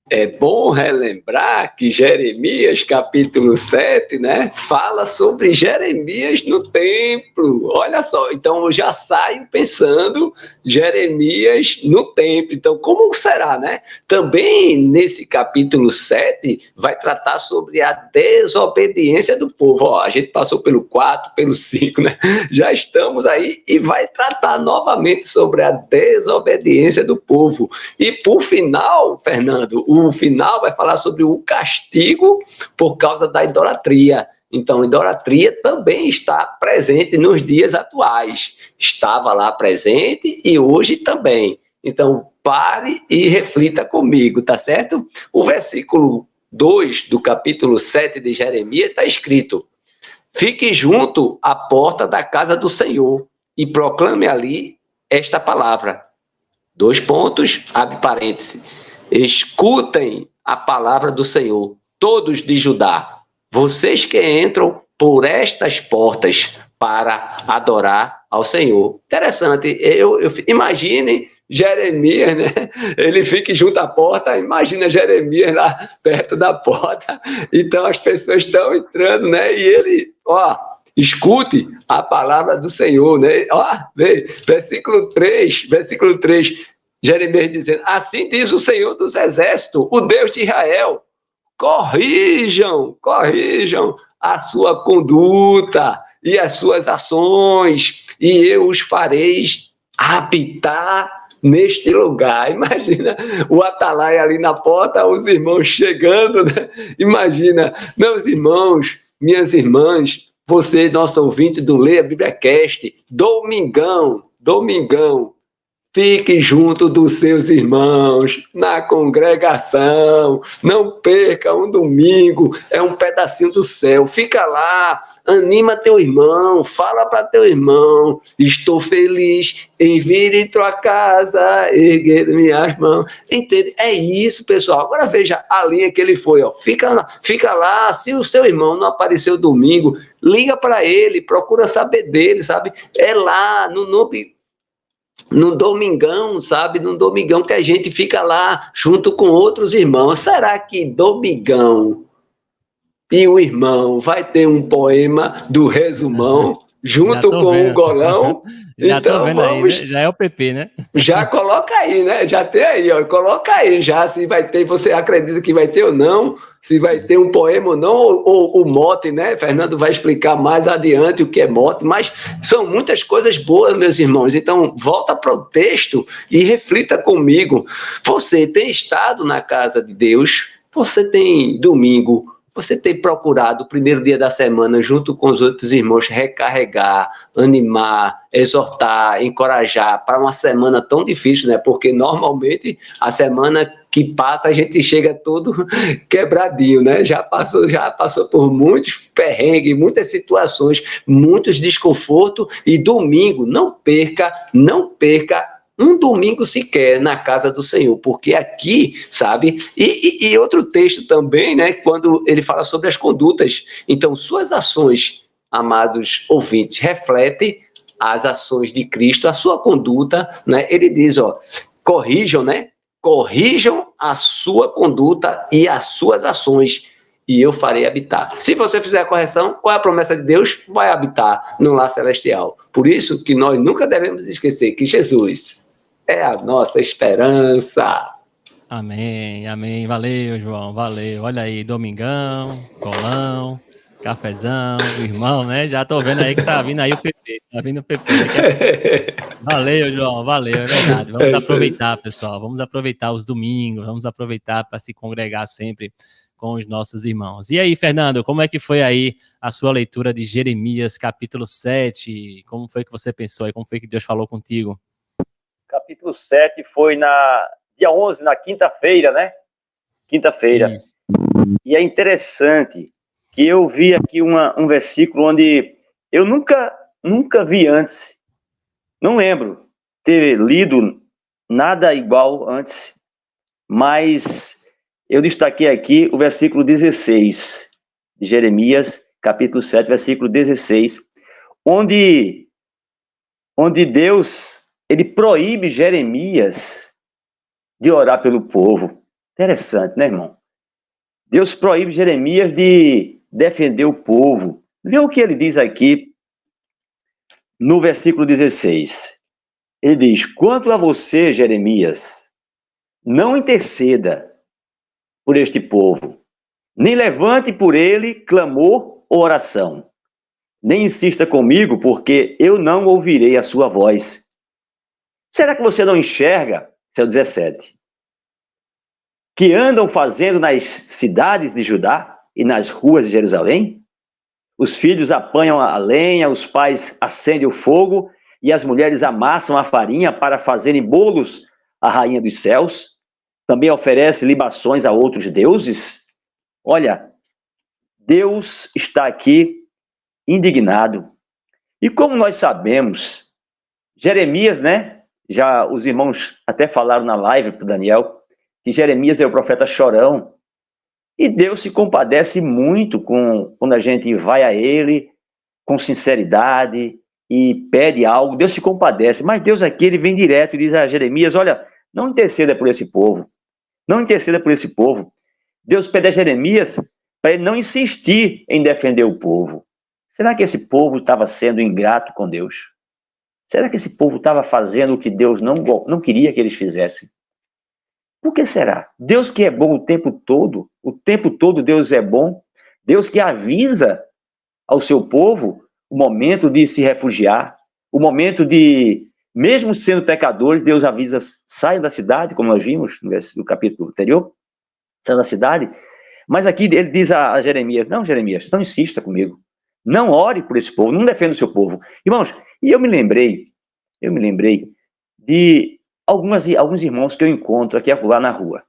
É bom relembrar que Jeremias, capítulo 7, né, fala sobre Jeremias no templo. Olha só, então eu já saio pensando Jeremias no templo. Então, como será, né? Também nesse capítulo 7 vai tratar sobre a desobediência do povo. Ó, a gente passou pelo 4, pelo 5, né? Já estamos aí e vai tratar novamente sobre a desobediência do povo. E por final, Fernando, o final vai falar sobre o castigo por causa da idolatria. Então, idolatria também está presente nos dias atuais. Estava lá presente e hoje também. Então, pare e reflita comigo, tá certo? O versículo 2 do capítulo 7 de Jeremias está escrito: fique junto à porta da casa do Senhor e proclame ali esta palavra. 2 pontos, abre parênteses. Escutem a palavra do Senhor, todos de Judá, vocês que entram por estas portas para adorar ao Senhor. Interessante, imagine Jeremias, né? Ele fica junto à porta, imagina Jeremias lá perto da porta, então as pessoas estão entrando, né? E ele, ó, escute a palavra do Senhor, né? Ó, vê, versículo 3, Jeremias dizendo, assim diz o Senhor dos Exércitos, o Deus de Israel, corrijam a sua conduta e as suas ações, e eu os farei habitar neste lugar. Imagina o atalaia ali na porta, os irmãos chegando, né? Imagina, meus irmãos, minhas irmãs, você, nosso ouvinte do Leia Bíblia Cast, domingão, fique junto dos seus irmãos, na congregação, não perca um domingo, é um pedacinho do céu, fica lá, anima teu irmão, fala para teu irmão, estou feliz em vir em tua casa, erguer minhas mãos, entende? É isso, pessoal. Agora veja a linha que ele foi, ó. Fica lá, se o seu irmão não apareceu domingo, liga para ele, procura saber dele, sabe? É lá, no domingão, sabe? No domingão que a gente fica lá junto com outros irmãos. Será que domingão e o irmão vai ter um poema do resumão junto com vendo. O golão? Já então, tô vendo vamos... aí, né? Já é o PP, né? Já coloca aí, né? Já tem aí, ó. Coloca aí já se vai ter, você acredita que vai ter ou não, se vai ter um poema ou não, ou o mote, né? Fernando vai explicar mais adiante o que é mote, mas são muitas coisas boas, meus irmãos. Então, volta para o texto e reflita comigo. Você tem estado na casa de Deus? Você tem domingo? Você tem procurado o primeiro dia da semana, junto com os outros irmãos, recarregar, animar, exortar, encorajar para uma semana tão difícil, né? Porque normalmente a semana que passa a gente chega todo quebradinho, né? Já passou por muitos perrengues, muitas situações, muitos desconfortos, e domingo, não perca um domingo sequer na casa do Senhor, porque aqui, sabe, e outro texto também, né, quando ele fala sobre as condutas, então suas ações, amados ouvintes, refletem as ações de Cristo, a sua conduta, né, ele diz, ó, corrijam a sua conduta e as suas ações, e eu farei habitar. Se você fizer a correção, qual é a promessa de Deus? Vai habitar no lar celestial. Por isso que nós nunca devemos esquecer que Jesus é a nossa esperança. Amém, amém. Valeu, João, valeu. Olha aí, domingão, colão, cafezão, irmão, né? Já tô vendo aí que tá vindo aí o PP. Tá vindo o PP. Valeu, João, valeu, é verdade. Vamos aproveitar, pessoal. Vamos aproveitar os domingos, vamos aproveitar para se congregar sempre com os nossos irmãos. E aí, Fernando, como é que foi aí a sua leitura de Jeremias, capítulo 7? Como foi que você pensou aí? Como foi que Deus falou contigo? Capítulo 7 foi dia 11, na quinta-feira, né? Quinta-feira. Isso. E é interessante que eu vi aqui um versículo onde eu nunca vi antes, não lembro ter lido nada igual antes, mas eu destaquei aqui o versículo 16 de Jeremias, capítulo 7, versículo 16, onde Deus, ele proíbe Jeremias de orar pelo povo. Interessante, né, irmão? Deus proíbe Jeremias de defender o povo. Vê o que ele diz aqui no versículo 16. Ele diz, quanto a você, Jeremias, não interceda por este povo, nem levante por ele clamor ou oração. Nem insista comigo, porque eu não ouvirei a sua voz. Será que você não enxerga, seu 17, que andam fazendo nas cidades de Judá e nas ruas de Jerusalém? Os filhos apanham a lenha, os pais acendem o fogo e as mulheres amassam a farinha para fazerem bolos à rainha dos céus. Também oferece libações a outros deuses. Olha, Deus está aqui indignado. E como nós sabemos, Jeremias, né? Já os irmãos até falaram na live para o Daniel, que Jeremias é o profeta chorão. E Deus se compadece muito quando a gente vai a ele com sinceridade e pede algo. Deus se compadece. Mas Deus aqui, ele vem direto e diz a Jeremias, olha, não interceda por esse povo. Não interceda por esse povo. Deus pede a Jeremias para ele não insistir em defender o povo. Será que esse povo estava sendo ingrato com Deus? Será que esse povo estava fazendo o que Deus não queria que eles fizessem? Por que será? Deus que é bom o tempo todo Deus é bom, Deus que avisa ao seu povo o momento de se refugiar, o momento de, mesmo sendo pecadores, Deus avisa, saiam da cidade, como nós vimos no capítulo anterior, saiam da cidade, mas aqui ele diz a Jeremias, não, Jeremias, não insista comigo, não ore por esse povo, não defenda o seu povo. Irmãos, e eu me lembrei de alguns irmãos que eu encontro aqui lá na rua.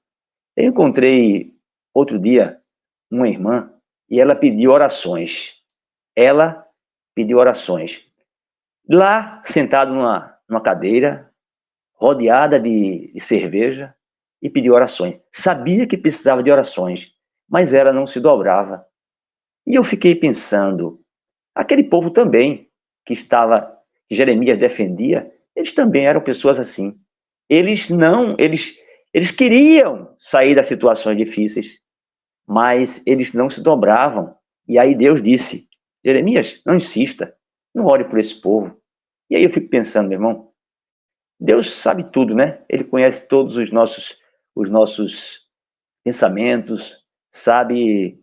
Eu encontrei outro dia uma irmã e ela pediu orações. Lá, sentado numa cadeira, rodeada de cerveja, e pediu orações. Sabia que precisava de orações, mas ela não se dobrava. E eu fiquei pensando, aquele povo também, que Jeremias defendia, eles também eram pessoas assim. Eles queriam sair das situações difíceis, mas eles não se dobravam. E aí Deus disse, Jeremias, não insista, não ore por esse povo. E aí eu fico pensando, meu irmão, Deus sabe tudo, né? Ele conhece todos os nossos pensamentos, sabe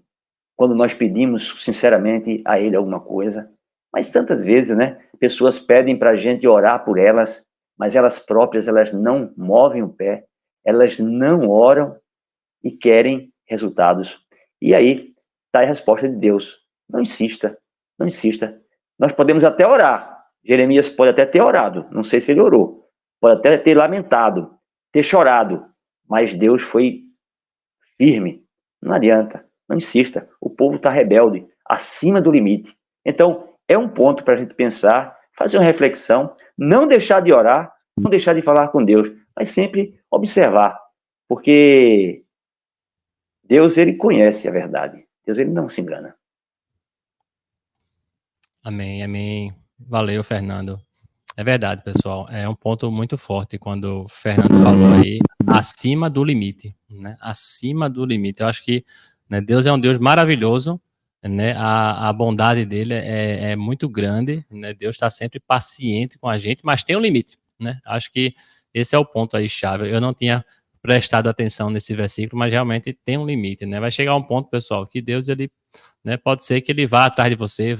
quando nós pedimos sinceramente a Ele alguma coisa. Mas tantas vezes, né? Pessoas pedem para a gente orar por elas, mas elas próprias, elas não movem o pé, elas não oram e querem resultados. E aí está a resposta de Deus. Não insista, não insista. Nós podemos até orar. Jeremias pode até ter orado, não sei se ele orou. Pode até ter lamentado, ter chorado, mas Deus foi firme. Não adianta, não insista. O povo está rebelde, acima do limite. Então, é um ponto para a gente pensar, fazer uma reflexão, não deixar de orar, não deixar de falar com Deus, mas sempre observar, porque Deus, ele conhece a verdade. Deus, ele não se engana. Amém, amém. Valeu, Fernando. É verdade, pessoal. É um ponto muito forte quando o Fernando falou aí, acima do limite, né? Acima do limite. Eu acho que, né, Deus é um Deus maravilhoso, né? A bondade dele é muito grande, né? Deus está sempre paciente com a gente, mas tem um limite, né? Acho que esse é o ponto aí chave. Eu não tinha prestado atenção nesse versículo, mas realmente tem um limite, né? Vai chegar um ponto, pessoal, que Deus, ele, né, pode ser que ele vá atrás de você,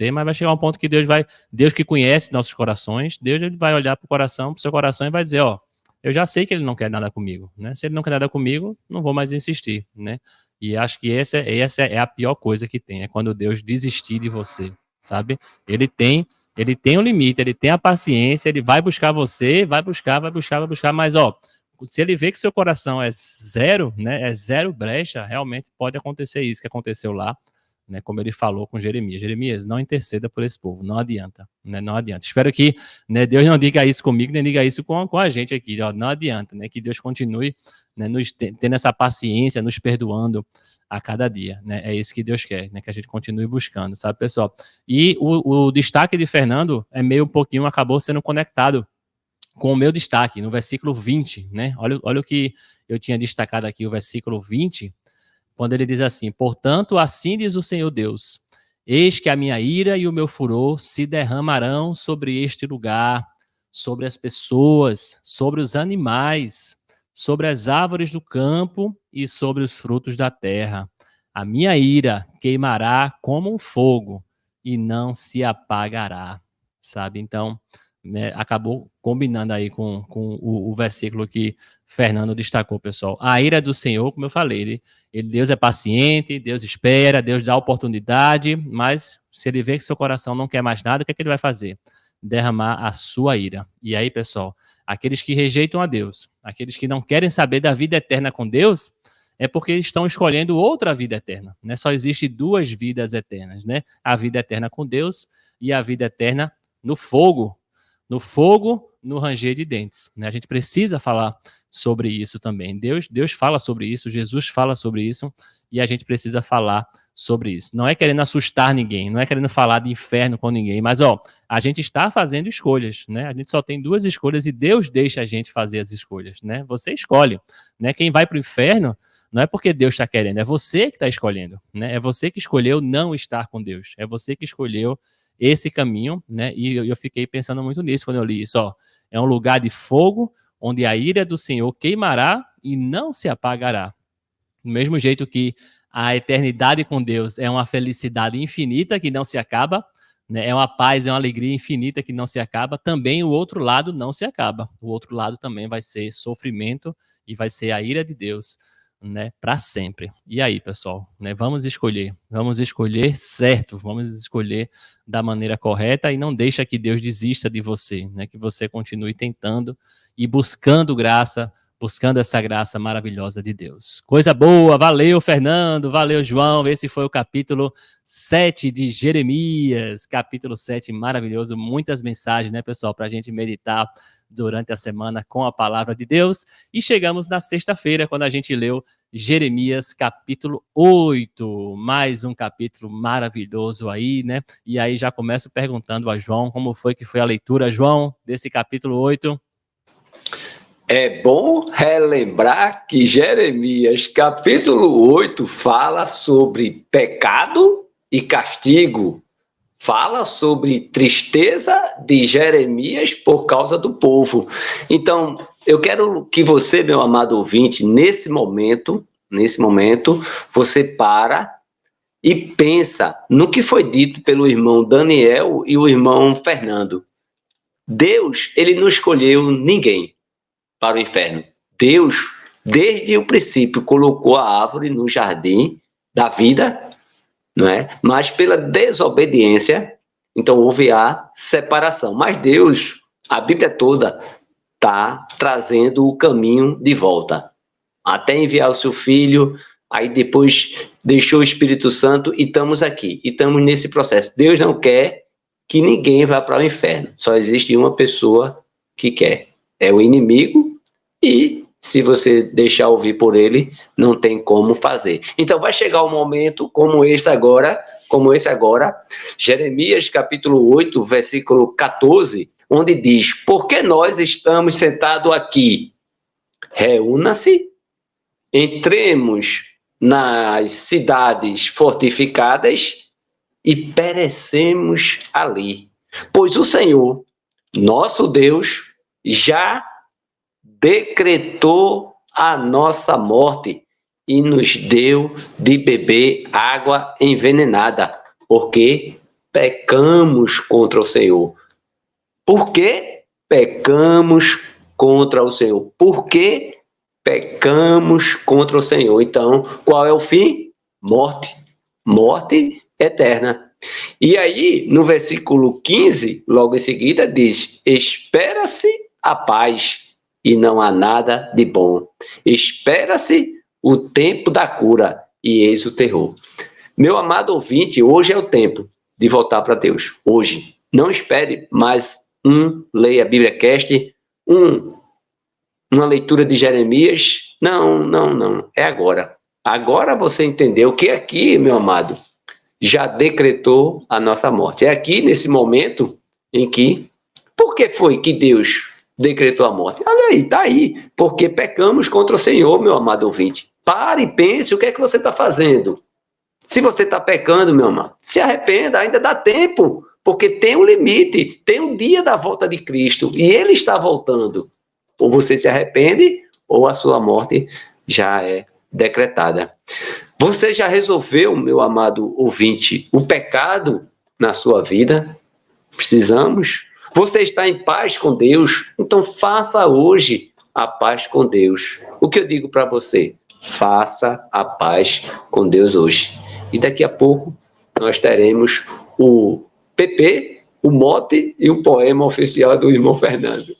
mas vai chegar um ponto que Deus que conhece nossos corações, Deus, ele vai olhar para o coração, para o seu coração e vai dizer, ó, eu já sei que ele não quer nada comigo, né? Se ele não quer nada comigo, não vou mais insistir, né? E acho que essa é a pior coisa que tem, é quando Deus desistir de você, sabe? Ele tem um limite, ele tem a paciência, ele vai buscar você, vai buscar, mas ó, se ele vê que seu coração é zero, né, é zero brecha, realmente pode acontecer isso que aconteceu lá, né, como ele falou com Jeremias. Jeremias, não interceda por esse povo, não adianta, né, não adianta. Espero que, né, Deus não diga isso comigo, nem diga isso com a gente aqui, ó, não adianta, né, que Deus continue, né, tendo essa paciência, nos perdoando a cada dia, né, é isso que Deus quer, né, que a gente continue buscando, sabe, pessoal? E o destaque de Fernando é meio um pouquinho, acabou sendo conectado com o meu destaque, no versículo 20, né? Olha o que eu tinha destacado aqui, o versículo 20, quando ele diz assim: portanto, assim diz o Senhor Deus, eis que a minha ira e o meu furor se derramarão sobre este lugar, sobre as pessoas, sobre os animais, sobre as árvores do campo e sobre os frutos da terra. A minha ira queimará como um fogo e não se apagará, sabe? Então, né, acabou combinando aí com o versículo que Fernando destacou, pessoal. A ira do Senhor, como eu falei, Deus é paciente, Deus espera, Deus dá oportunidade, mas se ele vê que seu coração não quer mais nada, o que é que ele vai fazer? Derramar a sua ira. E aí, pessoal, aqueles que rejeitam a Deus, aqueles que não querem saber da vida eterna com Deus, é porque estão escolhendo outra vida eterna, né? Só existe duas vidas eternas, né? A vida eterna com Deus e a vida eterna no fogo, no ranger de dentes, né? A gente precisa falar sobre isso também. Deus fala sobre isso, Jesus fala sobre isso, e a gente precisa falar sobre isso. Não é querendo assustar ninguém, não é querendo falar de inferno com ninguém, mas ó, a gente está fazendo escolhas, né? A gente só tem duas escolhas e Deus deixa a gente fazer as escolhas, né? Você escolhe, né? Quem vai para o inferno não é porque Deus está querendo, é você que está escolhendo, né? É você que escolheu não estar com Deus, é você que escolheu esse caminho, né? E eu fiquei pensando muito nisso quando eu li isso, ó. É um lugar de fogo, onde a ira do Senhor queimará e não se apagará. Do mesmo jeito que a eternidade com Deus é uma felicidade infinita que não se acaba, né? É uma paz, é uma alegria infinita que não se acaba, também o outro lado não se acaba. O outro lado também vai ser sofrimento e vai ser a ira de Deus, né, para sempre. E aí, pessoal, né, vamos escolher certo, vamos escolher da maneira correta e não deixa que Deus desista de você, né, que você continue tentando e buscando graça, buscando essa graça maravilhosa de Deus. Coisa boa, valeu Fernando, valeu João, esse foi o capítulo 7 de Jeremias, capítulo 7 maravilhoso, muitas mensagens, né, pessoal, para a gente meditar durante a semana com a palavra de Deus, e chegamos na sexta-feira, quando a gente leu Jeremias capítulo 8, mais um capítulo maravilhoso aí, né, e aí já começo perguntando a João, como foi que foi a leitura, João, desse capítulo 8? É bom relembrar que Jeremias, capítulo 8, fala sobre pecado e castigo. Fala sobre tristeza de Jeremias por causa do povo. Então, eu quero que você, meu amado ouvinte, nesse momento, você para e pensa no que foi dito pelo irmão Daniel e o irmão Fernando. Deus, ele não escolheu ninguém para o inferno. Deus, desde o princípio, colocou a árvore no jardim da vida, não é? Mas pela desobediência, então houve a separação. Mas Deus, a Bíblia toda, está trazendo o caminho de volta. Até enviar o seu filho, aí depois deixou o Espírito Santo e estamos aqui. E estamos nesse processo. Deus não quer que ninguém vá para o inferno. Só existe uma pessoa que quer. É o inimigo. E se você deixar ouvir por ele, não tem como fazer. Então vai chegar um momento como esse agora, Jeremias capítulo 8, versículo 14, onde diz: porque nós estamos sentados aqui? Reúna-se, entremos nas cidades fortificadas e perecemos ali. Pois o Senhor, nosso Deus, já decretou a nossa morte e nos deu de beber água envenenada, porque pecamos contra o Senhor. Por que pecamos contra o Senhor? Por que pecamos contra o Senhor? Então, qual é o fim? Morte. Morte eterna. E aí, no versículo 15, logo em seguida, diz: espera-se a paz e não há nada de bom. Espera-se o tempo da cura e eis o terror. Meu amado ouvinte, hoje é o tempo de voltar para Deus. Hoje. Não espere mais leia a Bíblia Cast, uma leitura de Jeremias. Não. É agora. Agora você entendeu que aqui, meu amado, já decretou a nossa morte. É aqui, nesse momento, em que... Por que foi que Deus decretou a morte? Olha aí, está aí. Porque pecamos contra o Senhor, meu amado ouvinte. Pare e pense o que é que você está fazendo. Se você está pecando, meu amado, se arrependa, ainda dá tempo. Porque tem um limite, tem um dia da volta de Cristo. E Ele está voltando. Ou você se arrepende, ou a sua morte já é decretada. Você já resolveu, meu amado ouvinte, o pecado na sua vida? Precisamos? Você está em paz com Deus? Então faça hoje a paz com Deus. O que eu digo para você? Faça a paz com Deus hoje. E daqui a pouco nós teremos o PP, o mote e o poema oficial do irmão Fernando.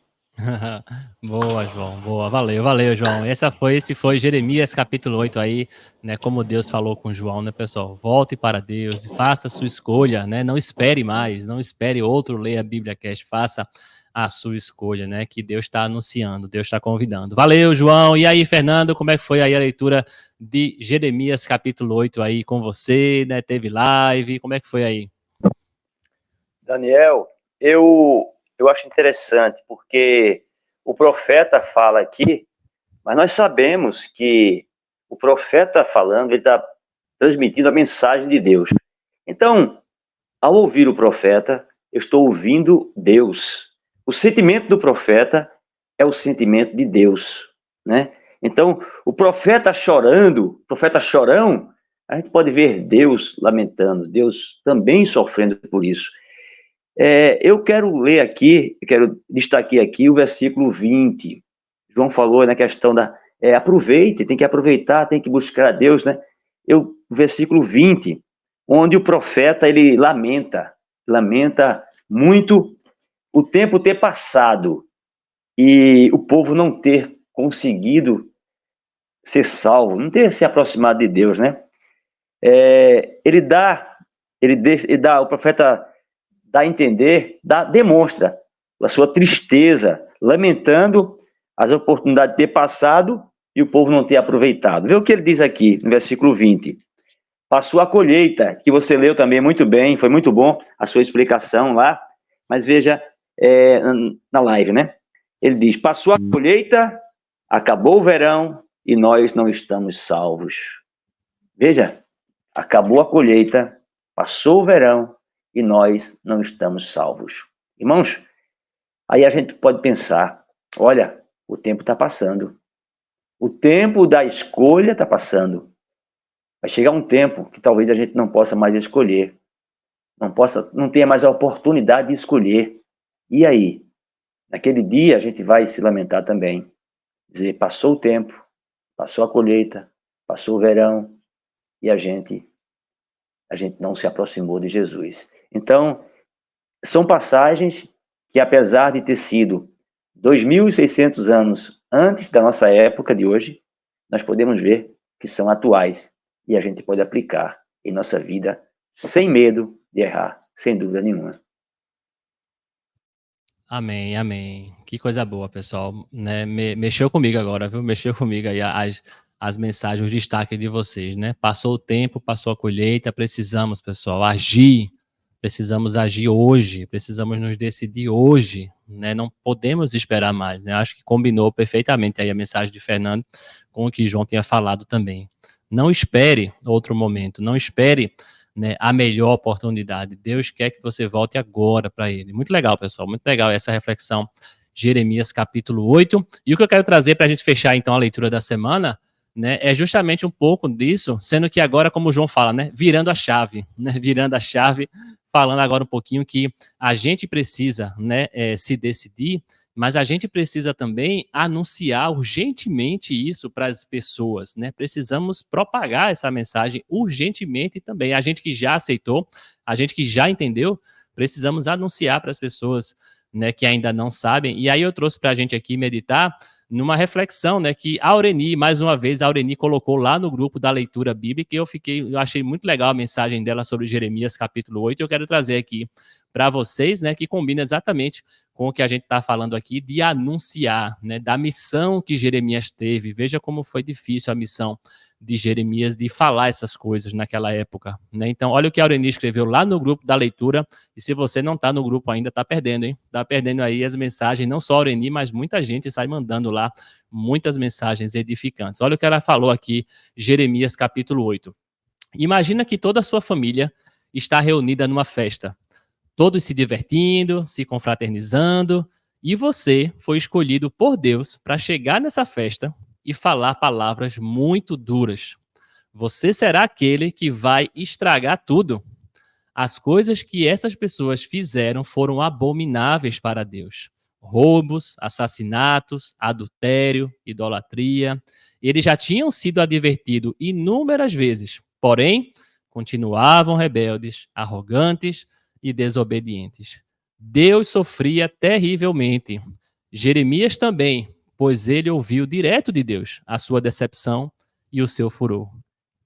Boa, João, boa, valeu, João. Esse foi Jeremias capítulo 8 aí, né, como Deus falou com João, né, pessoal, volte para Deus, faça a sua escolha, né, não espere mais, não espere outro ler a Bíblia Cast, faça a sua escolha, né, que Deus está anunciando, Deus está convidando. Valeu, João, e aí, Fernando, como é que foi aí a leitura de Jeremias capítulo 8 aí com você, né, teve live, como é que foi aí? Daniel, eu acho interessante, porque o profeta fala aqui, mas nós sabemos que o profeta falando, ele está transmitindo a mensagem de Deus. Então, ao ouvir o profeta, eu estou ouvindo Deus. O sentimento do profeta é o sentimento de Deus, né? Então, o profeta chorando, o profeta chorão, a gente pode ver Deus lamentando, Deus também sofrendo por isso. Eu quero ler aqui, quero destacar aqui o versículo 20. João falou na questão da... aproveite, tem que aproveitar, tem que buscar a Deus, né? O versículo 20, onde o profeta, ele lamenta muito o tempo ter passado e o povo não ter conseguido ser salvo, não ter se aproximado de Deus, né? O profeta dá a entender, demonstra a sua tristeza, lamentando as oportunidades de ter passado e o povo não ter aproveitado. Vê o que ele diz aqui no versículo 20. Passou a colheita, que você leu também muito bem, foi muito bom a sua explicação lá, mas veja na live, né? Ele diz, passou a colheita, acabou o verão e nós não estamos salvos. Veja, acabou a colheita, passou o verão e nós não estamos salvos. Irmãos, aí a gente pode pensar, olha, o tempo está passando. O tempo da escolha está passando. Vai chegar um tempo que talvez a gente não possa mais escolher. Não tenha mais a oportunidade de escolher. E aí? Naquele dia a gente vai se lamentar também. Dizer, passou o tempo, passou a colheita, passou o verão e a gente não se aproximou de Jesus. Então, são passagens que, apesar de ter sido 2.600 anos antes da nossa época de hoje, nós podemos ver que são atuais e a gente pode aplicar em nossa vida sem medo de errar, sem dúvida nenhuma. Amém, amém. Que coisa boa, pessoal. Né? Mexeu comigo agora, viu? Mexeu comigo aí as mensagens, os destaques de vocês, né? Passou o tempo, passou a colheita, precisamos, pessoal, agir. Precisamos agir hoje, precisamos nos decidir hoje, né? Não podemos esperar mais, né? Acho que combinou perfeitamente aí a mensagem de Fernando com o que João tinha falado também. Não espere outro momento, não espere, né, a melhor oportunidade. Deus quer que você volte agora para Ele. Muito legal, pessoal, muito legal essa reflexão. Jeremias capítulo 8. E o que eu quero trazer para a gente fechar, então, a leitura da semana, né, é justamente um pouco disso, sendo que agora, como o João fala, né, virando a chave, falando agora um pouquinho que a gente precisa, né, se decidir, mas a gente precisa também anunciar urgentemente isso para as pessoas, né? Precisamos propagar essa mensagem urgentemente também. A gente que já aceitou, a gente que já entendeu, precisamos anunciar para as pessoas, né, que ainda não sabem. E aí eu trouxe para a gente aqui meditar numa reflexão, né, que a Aureni, mais uma vez, a Aureni colocou lá no grupo da leitura bíblica, e eu achei muito legal a mensagem dela sobre Jeremias capítulo 8, eu quero trazer aqui para vocês, né, que combina exatamente com o que a gente está falando aqui, de anunciar, né, da missão que Jeremias teve. Veja como foi difícil a missão de Jeremias de falar essas coisas naquela época, né? Então, olha o que a Aureni escreveu lá no grupo da leitura, e se você não está no grupo ainda, está perdendo, hein? Está perdendo aí as mensagens, não só a Aureni, mas muita gente sai mandando lá muitas mensagens edificantes. Olha o que ela falou aqui, Jeremias capítulo 8. Imagina que toda a sua família está reunida numa festa, todos se divertindo, se confraternizando, e você foi escolhido por Deus para chegar nessa festa e falar palavras muito duras. Você será aquele que vai estragar tudo. As coisas que essas pessoas fizeram foram abomináveis para Deus. Roubos, assassinatos, adultério, idolatria. Eles já tinham sido advertidos inúmeras vezes, porém, continuavam rebeldes, arrogantes e desobedientes. Deus sofria terrivelmente. Jeremias também, pois ele ouviu direto de Deus a sua decepção e o seu furor.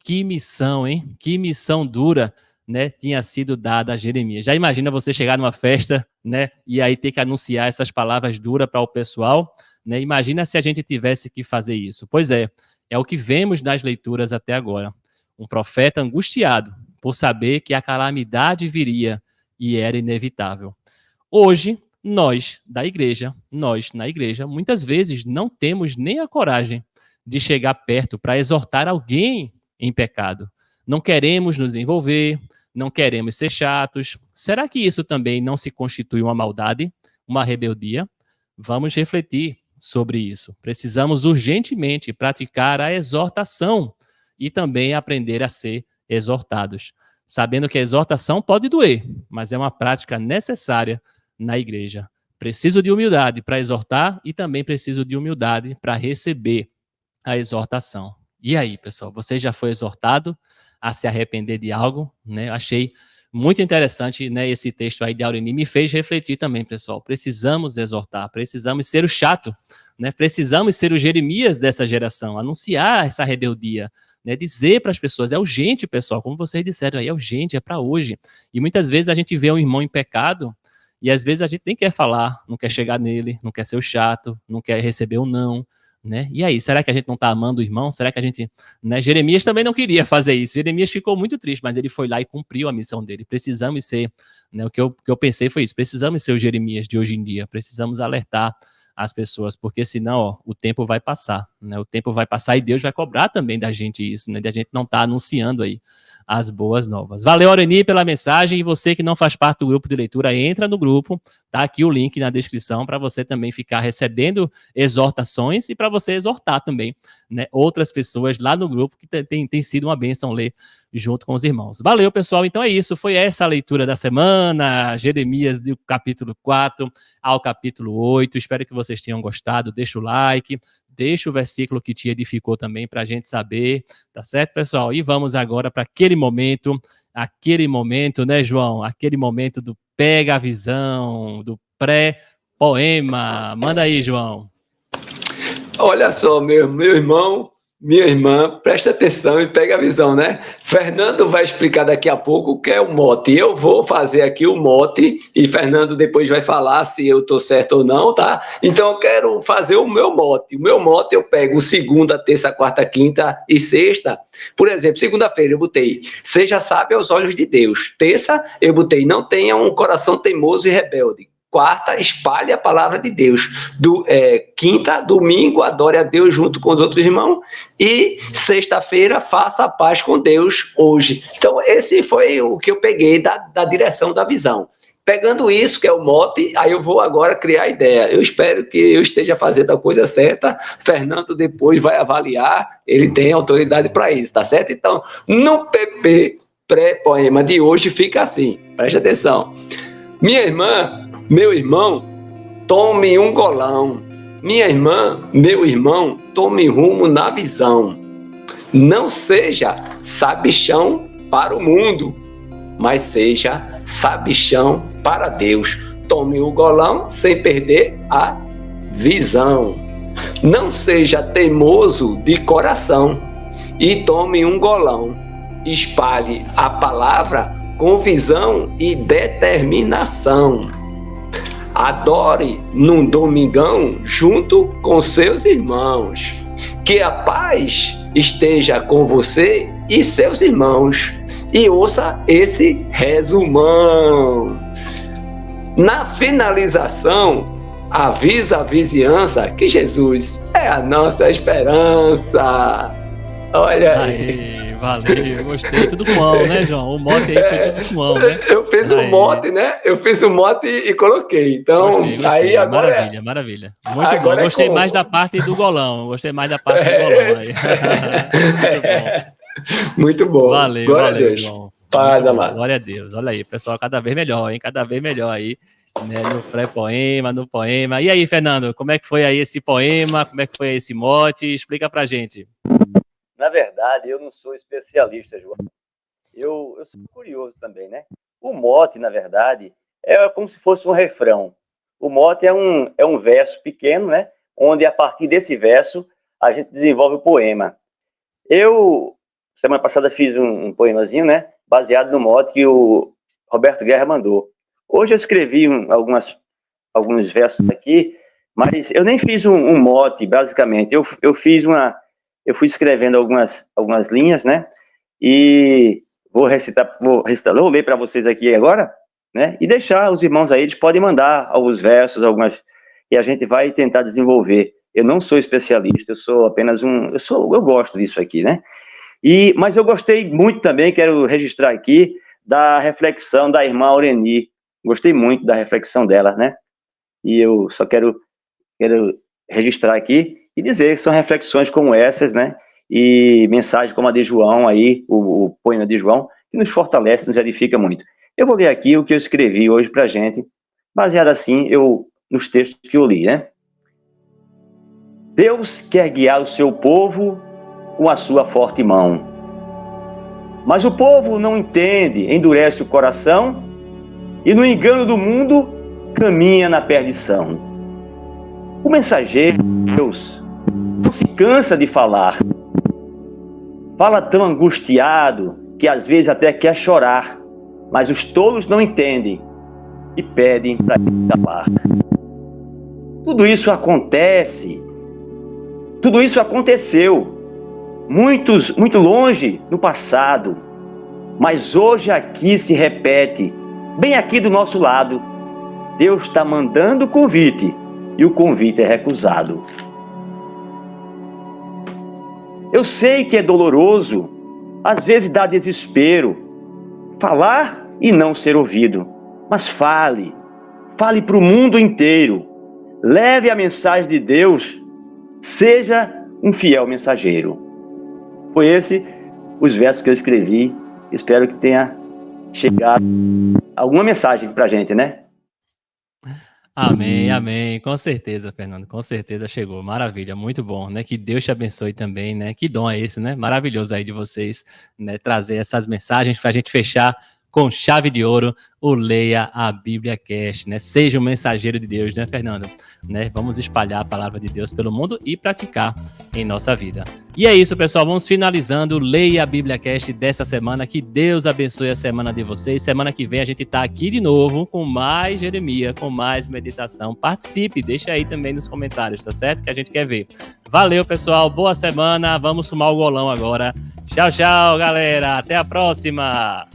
Que missão, hein? Que missão dura, né, tinha sido dada a Jeremias. Já imagina você chegar numa festa, né, e aí ter que anunciar essas palavras duras para o pessoal, né? Imagina se a gente tivesse que fazer isso. Pois é o que vemos nas leituras até agora. Um profeta angustiado por saber que a calamidade viria e era inevitável. Hoje, nós na igreja, muitas vezes não temos nem a coragem de chegar perto para exortar alguém em pecado. Não queremos nos envolver, não queremos ser chatos. Será que isso também não se constitui uma maldade, uma rebeldia? Vamos refletir sobre isso. Precisamos urgentemente praticar a exortação e também aprender a ser exortados, sabendo que a exortação pode doer, mas é uma prática necessária na igreja. Preciso de humildade para exortar e também preciso de humildade para receber a exortação. E aí, pessoal, você já foi exortado a se arrepender de algo, né? Achei muito interessante, né, esse texto aí de Aureni, me fez refletir também, pessoal. Precisamos exortar, precisamos ser o chato, né? Precisamos ser o Jeremias dessa geração, anunciar essa rebeldia, né? Dizer para as pessoas, é urgente, pessoal, como vocês disseram aí, é urgente, é para hoje. E muitas vezes a gente vê um irmão em pecado e às vezes a gente nem quer falar, não quer chegar nele, não quer ser o chato, não quer receber o não, né? E aí, será que a gente não está amando o irmão? Será que a gente... Né? Jeremias também não queria fazer isso. Jeremias ficou muito triste, mas ele foi lá e cumpriu a missão dele. Precisamos ser... Né? O que eu pensei foi isso. Precisamos ser o Jeremias de hoje em dia. Precisamos alertar as pessoas, porque senão ó, o tempo vai passar. Né? O tempo vai passar e Deus vai cobrar também da gente isso, né? De a gente não estar anunciando aí as boas novas. Valeu, Aureni, pela mensagem. E você que não faz parte do grupo de leitura, entra no grupo. Tá aqui o link na descrição para você também ficar recebendo exortações e para você exortar também, né, outras pessoas lá no grupo, que tem sido uma bênção ler junto com os irmãos. Valeu, pessoal. Então é isso. Foi essa a leitura da semana. Jeremias, do capítulo 4 ao capítulo 8. Espero que vocês tenham gostado. Deixa o like. Deixa o versículo que te edificou também para a gente saber, tá certo, pessoal? E vamos agora para aquele momento, né, João? Aquele momento do pega a visão, do pré-poema. Manda aí, João. Olha só, meu irmão, minha irmã, presta atenção e pega a visão, né? Fernando vai explicar daqui a pouco o que é o mote. Eu vou fazer aqui o mote e Fernando depois vai falar se eu estou certo ou não, tá? Então eu quero fazer o meu mote. O meu mote eu pego segunda, terça, quarta, quinta e sexta. Por exemplo, segunda-feira eu botei seja sábio aos olhos de Deus. Terça eu botei não tenha um coração teimoso e rebelde. Quarta, espalhe a palavra de Deus. Quinta, domingo, adore a Deus junto com os outros irmãos. E sexta-feira, faça a paz com Deus hoje. Então, esse foi o que eu peguei da direção da visão. Pegando isso, que é o mote, aí eu vou agora criar a ideia. Eu espero que eu esteja fazendo a coisa certa. Fernando depois vai avaliar, ele tem autoridade para isso, tá certo? Então, no PP pré-poema de hoje fica assim, preste atenção. Minha irmã, meu irmão, tome um golão. Minha irmã, meu irmão, tome rumo na visão. Não seja sabichão para o mundo, mas seja sabichão para Deus. Tome o golão sem perder a visão. Não seja teimoso de coração e tome um golão. Espalhe a palavra com visão e determinação. Adore num domingão junto com seus irmãos. Que a paz esteja com você e seus irmãos. E ouça esse resumão. Na finalização, avisa a vizinhança que Jesus é a nossa esperança. Olha aí. Valeu, gostei. Tudo com mão, né, João? O mote aí foi tudo com mão, né? Eu fiz um mote, né? Eu fiz um mote e coloquei. Então, gostei. Aí agora... Maravilha, maravilha. Muito agora bom. Gostei mais da parte do golão. Gostei mais da parte do golão aí. Muito bom. Valeu, glória valeu, a Deus. João. Paz, amado. Glória a Deus. Olha aí, pessoal, cada vez melhor, hein? Cada vez melhor aí, né? No pré-poema, no poema. E aí, Fernando, como é que foi aí esse poema? Como é que foi esse mote? Explica pra gente. Na verdade, eu não sou especialista, João. Eu sou curioso também, né? O mote, na verdade, é como se fosse um refrão. O mote é um verso pequeno, né? Onde, a partir desse verso, a gente desenvolve o poema. Eu, semana passada, fiz um poemazinho, né? Baseado no mote que o Roberto Guerra mandou. Hoje eu escrevi alguns versos aqui, mas eu nem fiz um mote, basicamente. Eu fui escrevendo algumas linhas, né? E vou ler para vocês aqui agora, né? E deixar os irmãos aí, eles podem mandar alguns versos, e a gente vai tentar desenvolver. Eu não sou especialista, eu sou apenas eu gosto disso aqui, né? Mas eu gostei muito também, quero registrar aqui, da reflexão da irmã Aureni. Gostei muito da reflexão dela, né? E eu só quero registrar aqui e dizer que são reflexões como essas, né? E mensagens como a de João aí, o poema de João, que nos fortalece, nos edifica muito. Eu vou ler aqui o que eu escrevi hoje pra gente, baseado assim, nos textos que eu li, né? Deus quer guiar o seu povo com a sua forte mão. Mas o povo não entende, endurece o coração e no engano do mundo caminha na perdição. O mensageiro de Deus não se cansa de falar. Fala tão angustiado que às vezes até quer chorar, mas os tolos não entendem e pedem para se calar. Tudo isso aconteceu muito longe no passado, mas hoje aqui se repete, bem aqui do nosso lado. Deus está mandando o convite e o convite é recusado. Eu sei que é doloroso, às vezes dá desespero, falar e não ser ouvido, mas fale para o mundo inteiro, leve a mensagem de Deus, seja um fiel mensageiro. Foi os versos que eu escrevi, espero que tenha chegado alguma mensagem para a gente, né? Amém, amém. Com certeza, Fernando. Com certeza chegou. Maravilha, muito bom, né? Que Deus te abençoe também, né? Que dom é esse, né? Maravilhoso aí de vocês, né? Trazer essas mensagens para a gente fechar com chave de ouro o Leia a Bíblia Cast, né? Seja um mensageiro de Deus, né, Fernando? Né? Vamos espalhar a palavra de Deus pelo mundo e praticar em nossa vida. E é isso, pessoal. Vamos finalizando o Leia a Bíblia Cast dessa semana. Que Deus abençoe a semana de vocês. Semana que vem a gente tá aqui de novo com mais Jeremias, com mais meditação. Participe, deixa aí também nos comentários, tá certo? Que a gente quer ver. Valeu, pessoal. Boa semana. Vamos sumar o golão agora. Tchau, tchau, galera. Até a próxima.